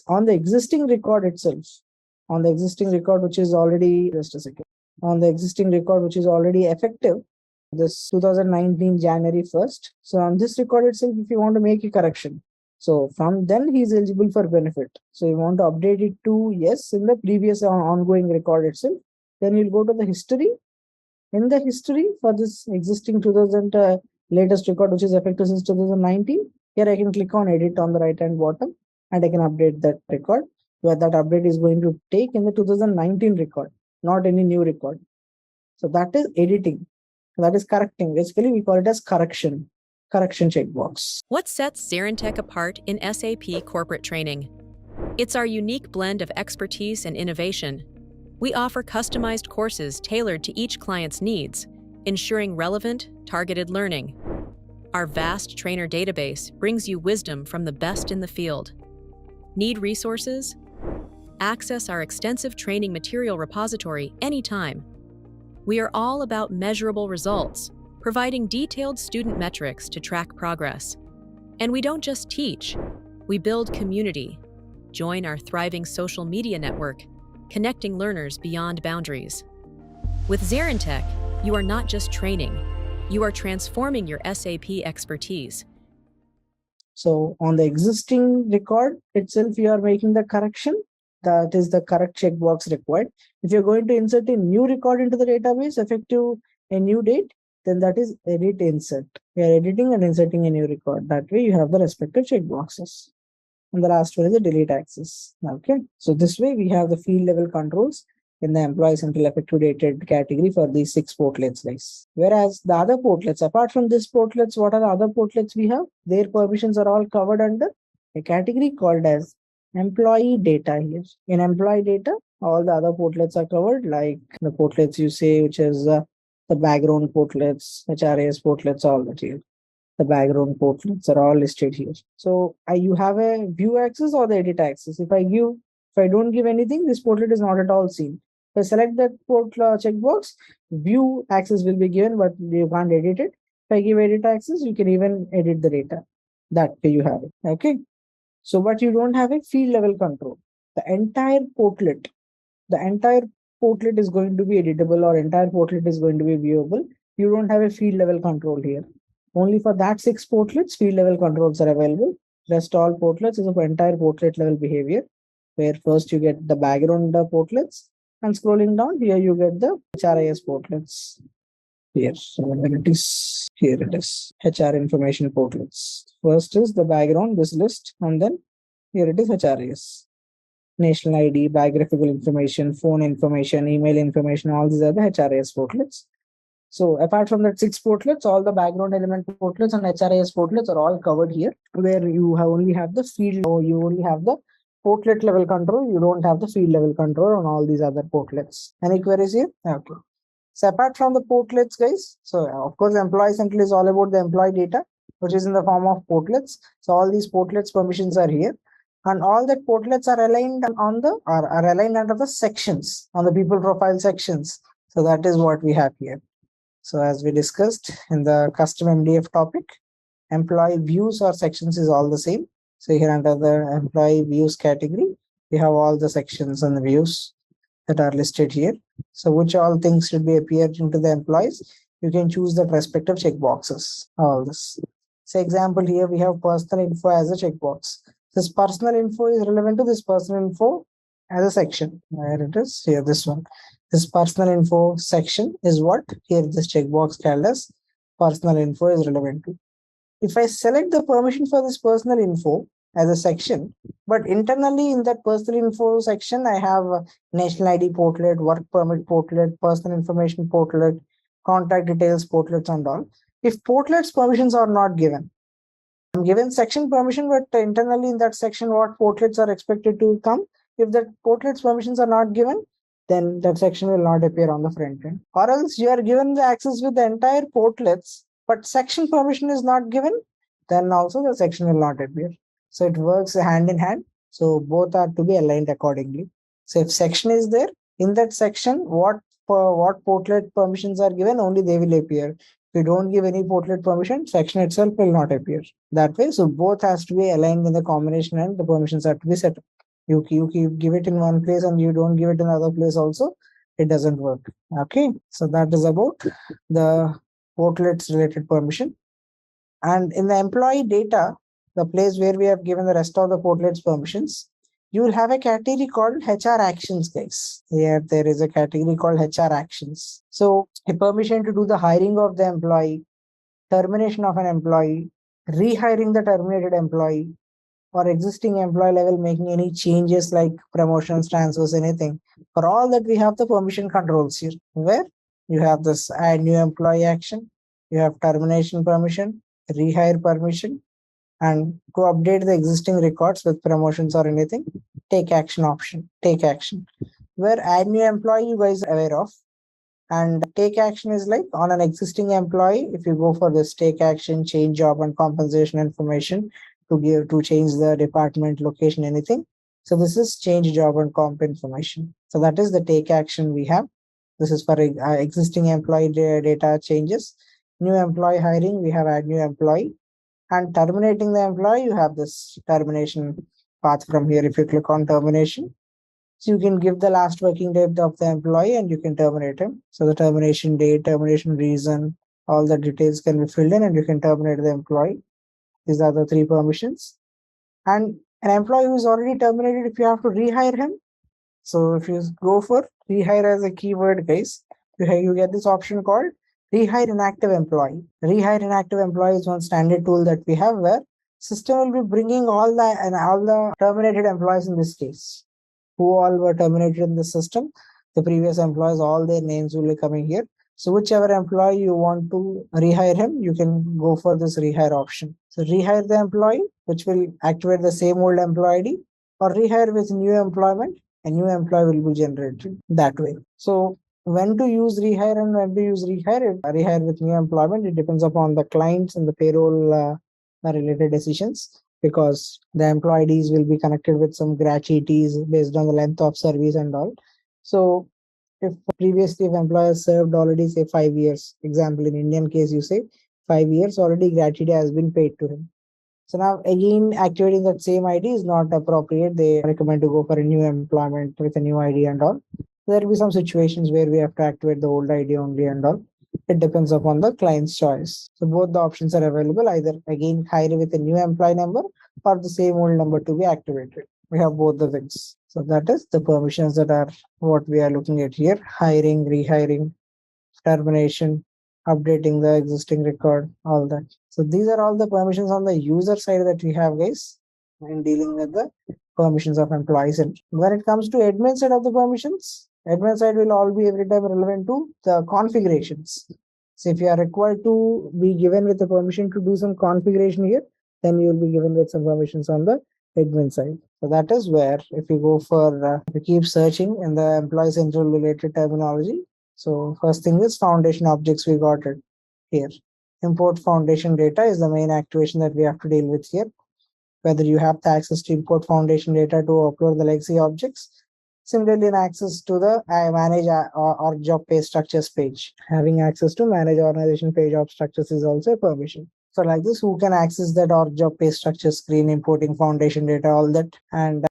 On the existing record itself, on the existing record, which is already, just a second, on the existing record, which is already effective, this 2019 January 1st. So on this record itself, if you want to make a correction, so from then he is eligible for benefit. So you want to update it to yes in the previous ongoing record itself. Then you'll go to the history. In the history for this existing 2000 latest record, which is effective since 2019, here I can click on edit on the right hand bottom, and I can update that record, where that update is going to take in the 2019 record, not any new record. So that is editing. That is correcting. Basically, we call it as correction checkbox. What sets ZaranTech apart in SAP corporate training? It's our unique blend of expertise and innovation. We offer customized courses tailored to each client's needs, ensuring relevant, targeted learning. Our vast trainer database brings you wisdom from the best in the field. Need resources? Access our extensive training material repository anytime. We are all about measurable results, providing detailed student metrics to track progress. And we don't just teach, we build community. Join our thriving social media network, connecting learners beyond boundaries. With ZaranTech, you are not just training, you are transforming your SAP expertise. So on the existing record itself, you are making the correction. That is the correct checkbox required. If you're going to insert a new record into the database effective a new date, then that is edit insert. We are editing and inserting a new record. That way you have the respective checkboxes. And the last one is the delete access. Okay. So this way we have the field level controls in the employees until effective dated category for these 6 portlets, guys. Whereas the other portlets, apart from this portlets, what are the other portlets we have? Their permissions are all covered under a category called as employee data here. In employee data, all the other portlets are covered, like the portlets you say, which is the background portlets, HRIS portlets, all that here. The background portlets are all listed here. So you have a view access or the edit access. If I don't give anything, this portlet is not at all seen. If I select that portlet checkbox, view access will be given, but you can't edit it. If I give edit access, you can even edit the data. That way you have it. Okay. So, but you don't have a field level control. The entire portlet is going to be editable, or entire portlet is going to be viewable. You don't have a field level control here. Only for that 6 portlets, field level controls are available. Rest all portlets is of entire portlet level behavior, where first you get the background portlets, and scrolling down here you get the HRIS portlets. Here, so where it is, here it is, HR information portlets. First is the background, this list, and then here it is HRIS. National ID, biographical information, phone information, email information, all these are the HRIS portlets. So apart from that 6 portlets, all the background element portlets and HRIS portlets are all covered here, where you only have the field, or you only have the portlet level control. You don't have the field level control on all these other portlets. Any queries here? Okay. So apart from the portlets, guys, so of course, Employee Central is all about the employee data, which is in the form of portlets. So all these portlets permissions are here, and all that portlets are aligned are aligned under the sections, on the people profile sections. So that is what we have here. So as we discussed in the custom MDF topic, employee views or sections is all the same. So here under the employee views category, we have all the sections and the views that are listed here. So which all things should be appeared into the employees, you can choose the respective checkboxes. All this. So example here we have personal info as a checkbox. This personal info is relevant to this personal info as a section. Where it is here, this one. This personal info section is what here this checkbox called as personal info is relevant to. If I select the permission for this personal info as a section, but internally in that personal info section, I have national ID portlet, work permit portlet, personal information portlet, contact details portlets and all. If portlets permissions are not given, I'm given section permission, but internally in that section, what portlets are expected to come. If that portlets permissions are not given, then that section will not appear on the front end. Or else you are given the access with the entire portlets, but section permission is not given, then also the section will not appear. So it works hand in hand. So both are to be aligned accordingly. So if section is there, in that section, what portlet permissions are given, only they will appear. If you don't give any portlet permission, section itself will not appear. That way, so both has to be aligned in the combination and the permissions have to be set up. You give it in one place and you don't give it in another place also, it doesn't work. Okay, so that is about the portlets related permission. And in the employee data, the place where we have given the rest of the portlets permissions, you will have a category called HR actions, guys. Here there is a category called HR actions. So a permission to do the hiring of the employee, termination of an employee, rehiring the terminated employee, or existing employee level making any changes like promotions, transfers, anything. For all that, we have the permission controls here, where you have this add new employee action, you have termination permission, rehire permission, and to update the existing records with promotions or anything, take action option, take action. Where add new employee you guys are aware of, and take action is like on an existing employee. If you go for this take action, change job and compensation information to change the department, location, anything. So this is change job and comp information. So that is the take action we have. This is for existing employee data changes. New employee hiring, we have add new employee. And terminating the employee, you have this termination path from here. If you click on termination, so you can give the last working date of the employee and you can terminate him. So the termination date, termination reason, all the details can be filled in and you can terminate the employee. These are the three permissions. And an employee who is already terminated, if you have to rehire him. So if you go for rehire as a keyword, guys, you get this option called rehire inactive employee. Rehire inactive employee is one standard tool that we have where system will be bringing all the terminated employees in this case, who all were terminated in the system. The previous employees, all their names will be coming here. So whichever employee you want to rehire him, you can go for this rehire option. So rehire the employee, which will activate the same old employee ID, or rehire with new employment, a new employee will be generated that way. So when to use rehire and when to use rehire with new employment, it depends upon the clients and the payroll related decisions, because the employee IDs will be connected with some gratuities based on the length of service and all. So if previously if employer served already say 5 years, example in Indian case you say 5 years, already gratuity has been paid to him. So now again activating that same ID is not appropriate. They recommend to go for a new employment with a new ID and all. There will be some situations where we have to activate the old ID only and all. It depends upon the client's choice. So both the options are available, either again hire with a new employee number or the same old number to be activated. We have both the things. So that is the permissions that are what we are looking at here: hiring, rehiring, termination, updating the existing record, all that. So these are all the permissions on the user side that we have, guys, in dealing with the permissions of employees. And when it comes to admin side of the permissions, admin side will all be every time relevant to the configurations. So if you are required to be given with the permission to do some configuration here, then you will be given with some permissions on the admin side. So that is where if you go for, if you keep searching in the employee central related terminology. So first thing is foundation objects, we got it here. Import foundation data is the main activation that we have to deal with here. Whether you have the access to import foundation data to upload the legacy objects. Similarly, an access to the manage org job pay structures page. Having access to manage organization page job structures is also a permission. So like this, who can access that org job pay structure screen, importing foundation data, all that, and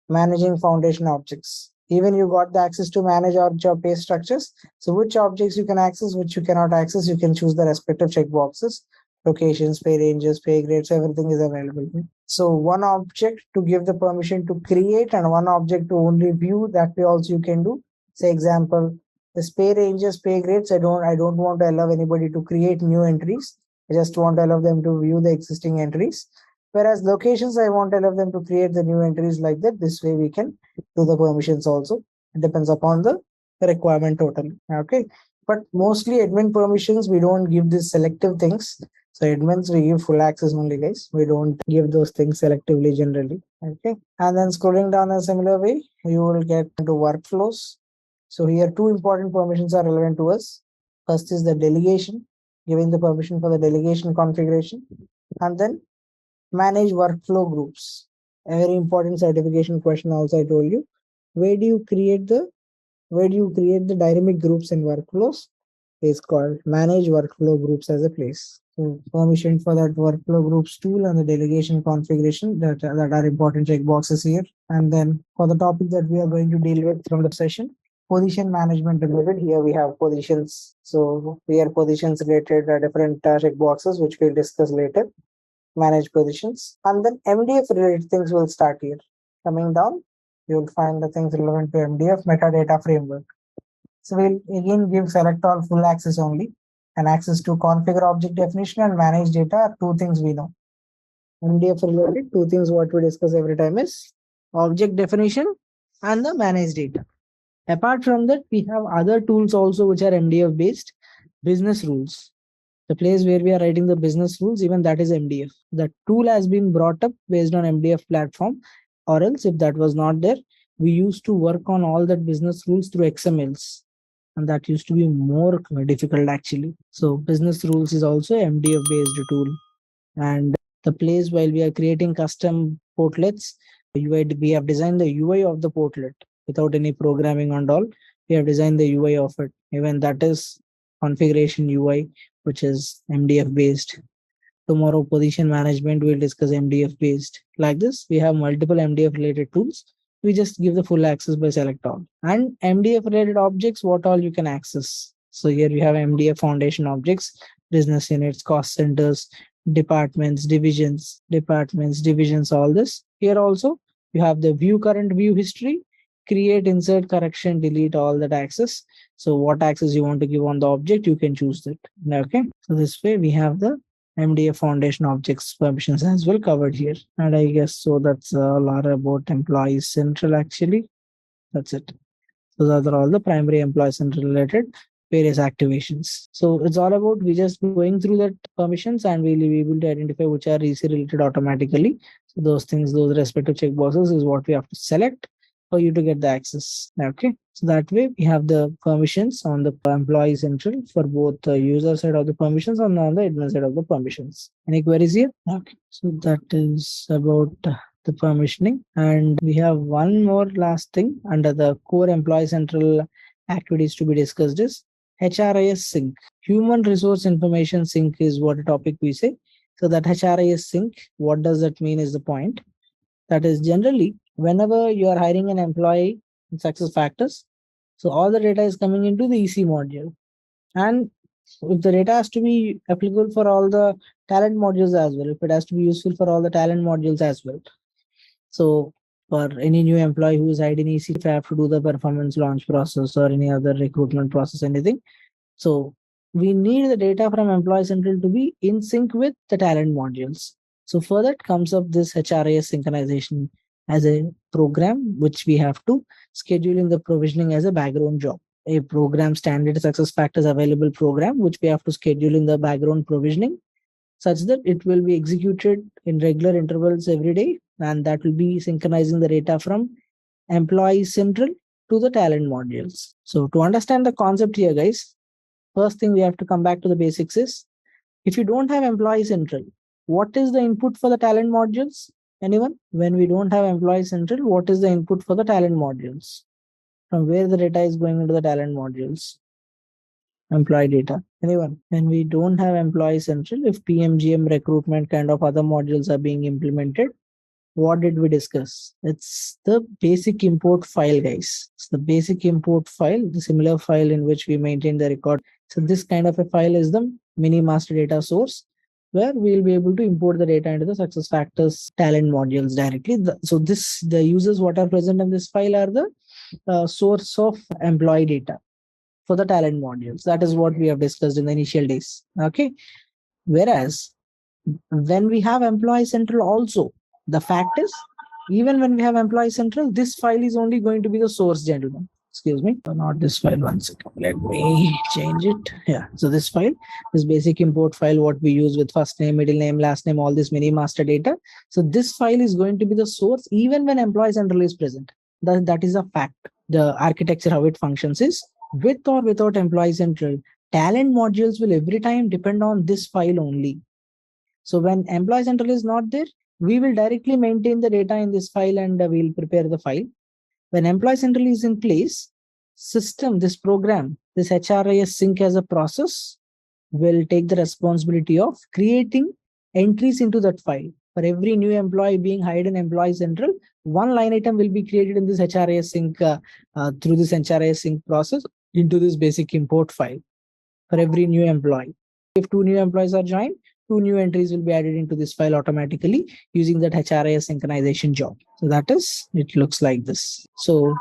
managing foundation objects. Even you got the access to manage org job pay structures. So which objects you can access, which you cannot access, you can choose the respective checkboxes. locations, pay ranges, pay grades, everything is available. So one object to give the permission to create and one object to only view. That way also you can do. Say example, this pay ranges, pay grades. I don't want to allow anybody to create new entries. I just want to allow them to view the existing entries. Whereas locations, I want to allow them to create the new entries like that. This way we can do the permissions also. It depends upon the requirement totally. Okay. But mostly admin permissions, we don't give these selective things. So admins, we give full access only, guys. We don't give those things selectively generally. Okay. And then scrolling down a similar way, you will get into workflows. So here two important permissions are relevant to us. First is the delegation, giving the permission for the delegation configuration. And then manage workflow groups. A very important certification question also I told you. Where do you create the dynamic groups and workflows? Is called manage workflow groups as a place. So permission for that workflow groups tool and the delegation configuration that are important checkboxes here. And then for the topic that we are going to deal with from the session, position management related. Here we have positions. So here positions related different checkboxes which we'll discuss later. Manage positions, and then MDF related things will start here. Coming down, you'll find the things relevant to MDF metadata framework. So we'll again give select all full access only, and access to configure object definition and manage data are two things we know. MDF related two things what we discuss every time is object definition and the manage data. Apart from that, we have other tools also which are MDF based. Business rules. The place where we are writing the business rules, even that is MDF. The tool has been brought up based on MDF platform, or else if that was not there, we used to work on all that business rules through XMLs. And that used to be more difficult actually. So business rules is also MDF based tool. And the place while we are creating custom portlets, we have designed the UI of the portlet without any programming and all. We have designed the UI of it. Even that is configuration UI, which is MDF based. Tomorrow, position management, we'll discuss MDF based. Like this, we have multiple MDF related tools. We just give the full access by select all. And MDF related objects, what all you can access. So here we have MDF foundation objects, business units, cost centers, departments, divisions, all this. Here also, you have the view current view history, create, insert, correction, delete, all that access. So what access you want to give on the object, you can choose that. Okay. So this way we have the MDF foundation objects permissions as well covered here. And I guess so that's a lot about employees central actually. That's it. So those are all the primary employee central related various activations. So it's all about we just going through that permissions and we'll be able to identify which are EC related automatically. So those things, those respective checkboxes is what we have to select for you to get the access. Okay. So that way we have the permissions on the employee central for both the user side of the permissions and on the admin side of the permissions. Any queries here? Okay. So that is about the permissioning. And we have one more last thing under the core employee central activities to be discussed is HRIS sync. Human resource information sync is what a topic we say. So that HRIS sync, what does that mean is the point. That is generally whenever you are hiring an employee in SuccessFactors, so all the data is coming into the EC module. And if the data has to be applicable for all the talent modules as well, if it has to be useful for all the talent modules as well. So for any new employee who is hired in EC, if I have to do the performance launch process or any other recruitment process, anything. So we need the data from Employee Central to be in sync with the talent modules. So for that comes up this HRIS synchronization as a program, which we have to schedule in the provisioning as a background job. A program standard SuccessFactors available program, which we have to schedule in the background provisioning such that it will be executed in regular intervals every day. And that will be synchronizing the data from Employee Central to the talent modules. So to understand the concept here, guys, first thing we have to come back to the basics is, if you don't have Employee Central, what is the input for the talent modules? Anyone? When we don't have Employee Central, what is the input for the talent modules? From where the data is going into the talent modules? Employee data. Anyone? When we don't have Employee Central, if PMGM recruitment kind of other modules are being implemented, what did we discuss? It's the basic import file, guys. It's the basic import file, the similar file in which we maintain the record. So this kind of a file is the mini master data source, where we'll be able to import the data into the SuccessFactors talent modules directly. The users what are present in this file are the source of employee data for the talent modules. That is what we have discussed in the initial days. Okay. Whereas when we have Employee Central also, the fact is, even when we have Employee Central, this file is only going to be the source, gentlemen. Excuse me, not this file. One second. Let me change it. Yeah. So this file, this basic import file, what we use with first name, middle name, last name, all this mini master data. So this file is going to be the source even when Employee Central is present. That is a fact. The architecture, how it functions is, with or without Employee Central, talent modules will every time depend on this file only. So when Employee Central is not there, we will directly maintain the data in this file and we'll prepare the file. When Employee Central is in place, system, this program, this HRIS sync as a process will take the responsibility of creating entries into that file. For every new employee being hired in Employee Central, one line item will be created in this HRIS sync through this HRIS sync process into this basic import file for every new employee. If 2 new employees are joined, 2 new entries will be added into this file automatically using that HRIS synchronization job. So that is, it looks like this. So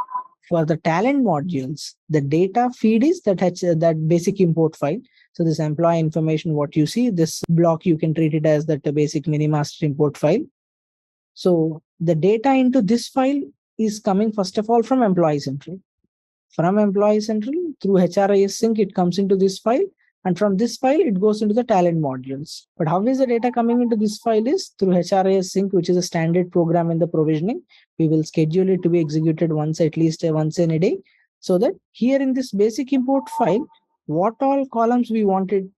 for the talent modules, the data feed is that basic import file. So this employee information, what you see, this block, you can treat it as that basic mini master import file. So the data into this file is coming first of all from Employee Central. From Employee Central through HRIS sync, it comes into this file. And from this file, it goes into the talent modules. But how is the data coming into this file is through HRIS sync, which is a standard program in the provisioning. We will schedule it to be executed at least once in a day. So that here in this basic import file, what all columns we wanted,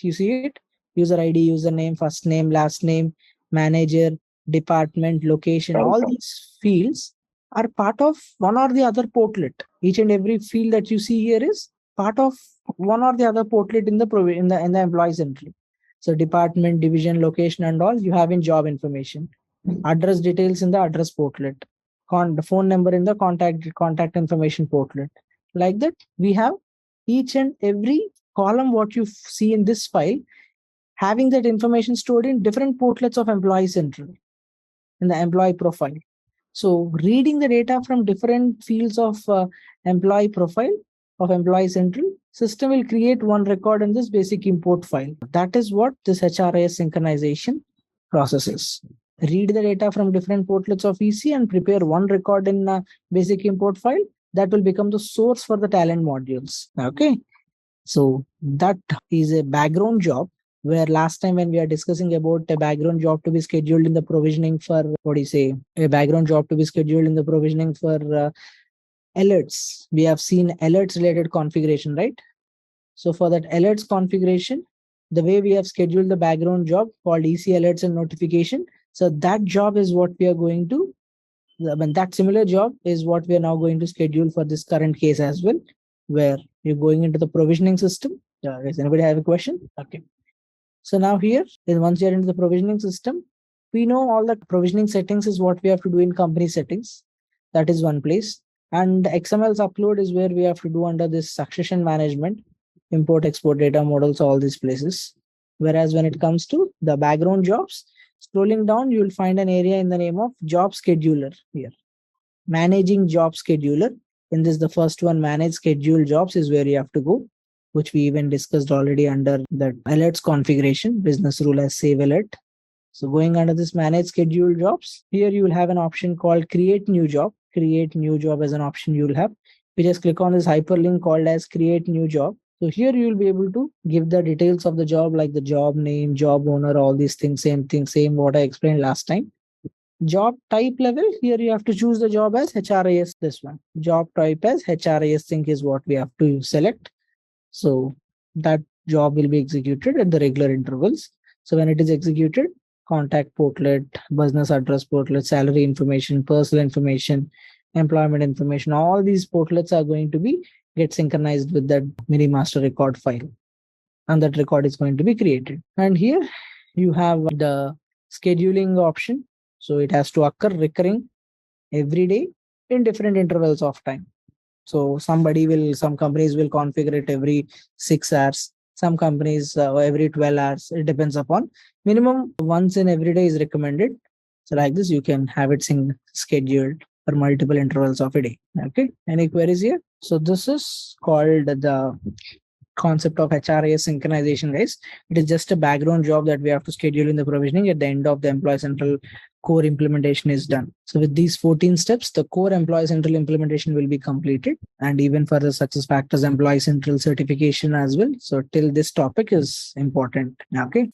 you see it, user ID, username, first name, last name, manager, department, location, all these fields are part of one or the other portlet. Each and every field that you see here is part of one or the other portlet in the Employee Central. So department, division, location, and all you have in job information. Address details in the address portlet. The phone number in the contact information portlet. Like that, we have each and every column what you see in this file having that information stored in different portlets of Employee Central in the employee profile. So reading the data from different fields of employee profile of Employee Central, system will create one record in this basic import file. That is what this HRIS synchronization process is. Read the data from different portlets of EC and prepare one record in a basic import file that will become the source for the talent modules. Okay. So that is a background job where last time when we are discussing about a background job to be scheduled in the provisioning for, a background job to be scheduled in the provisioning for alerts. We have seen alerts related configuration, right? So for that alerts configuration, the way we have scheduled the background job called EC alerts and notification. So that job is what we are going to, that similar job is what we are now going to schedule for this current case as well, where you're going into the provisioning system. Does anybody have a question? Okay. So now here, once you're into the provisioning system, we know all the provisioning settings is what we have to do in company settings. That is one place. And XML's upload is where we have to do under this succession management, import, export data models, all these places. Whereas when it comes to the background jobs, scrolling down, you will find an area in the name of job scheduler here. Managing job scheduler. In this, the first one, manage schedule jobs, is where you have to go, which we even discussed already under the alerts configuration, business rule as save alert. So going under this manage schedule jobs, here you will have an option called create new job. Create new job as an option you will have. You just click on this hyperlink called as create new job. So here you will be able to give the details of the job, like the job name, job owner, all these things, same what I explained last time. Job type level, here you have to choose the job as HRIS, this one. Job type as HRIS sync is what we have to select. So that job will be executed at the regular intervals. So when it is executed, contact portlet, business address portlet, salary information, personal information, employment information, all these portlets are going to get synchronized with that mini master record file. And that record is going to be created. And here you have the scheduling option. So it has to occur recurring every day in different intervals of time. So some companies will configure it every 6 hours. Some companies every 12 hours. It depends upon. Minimum once in every day is recommended. So like this, you can have it scheduled for multiple intervals of a day. Okay. Any queries here? So this is called the concept of HRIS synchronization, guys. It is just a background job that we have to schedule in the provisioning at the end of the Employee Central core implementation is done. So with these 14 steps, the core Employee Central implementation will be completed, and even for the SuccessFactors Employee Central certification as well. So till this topic is important. Okay.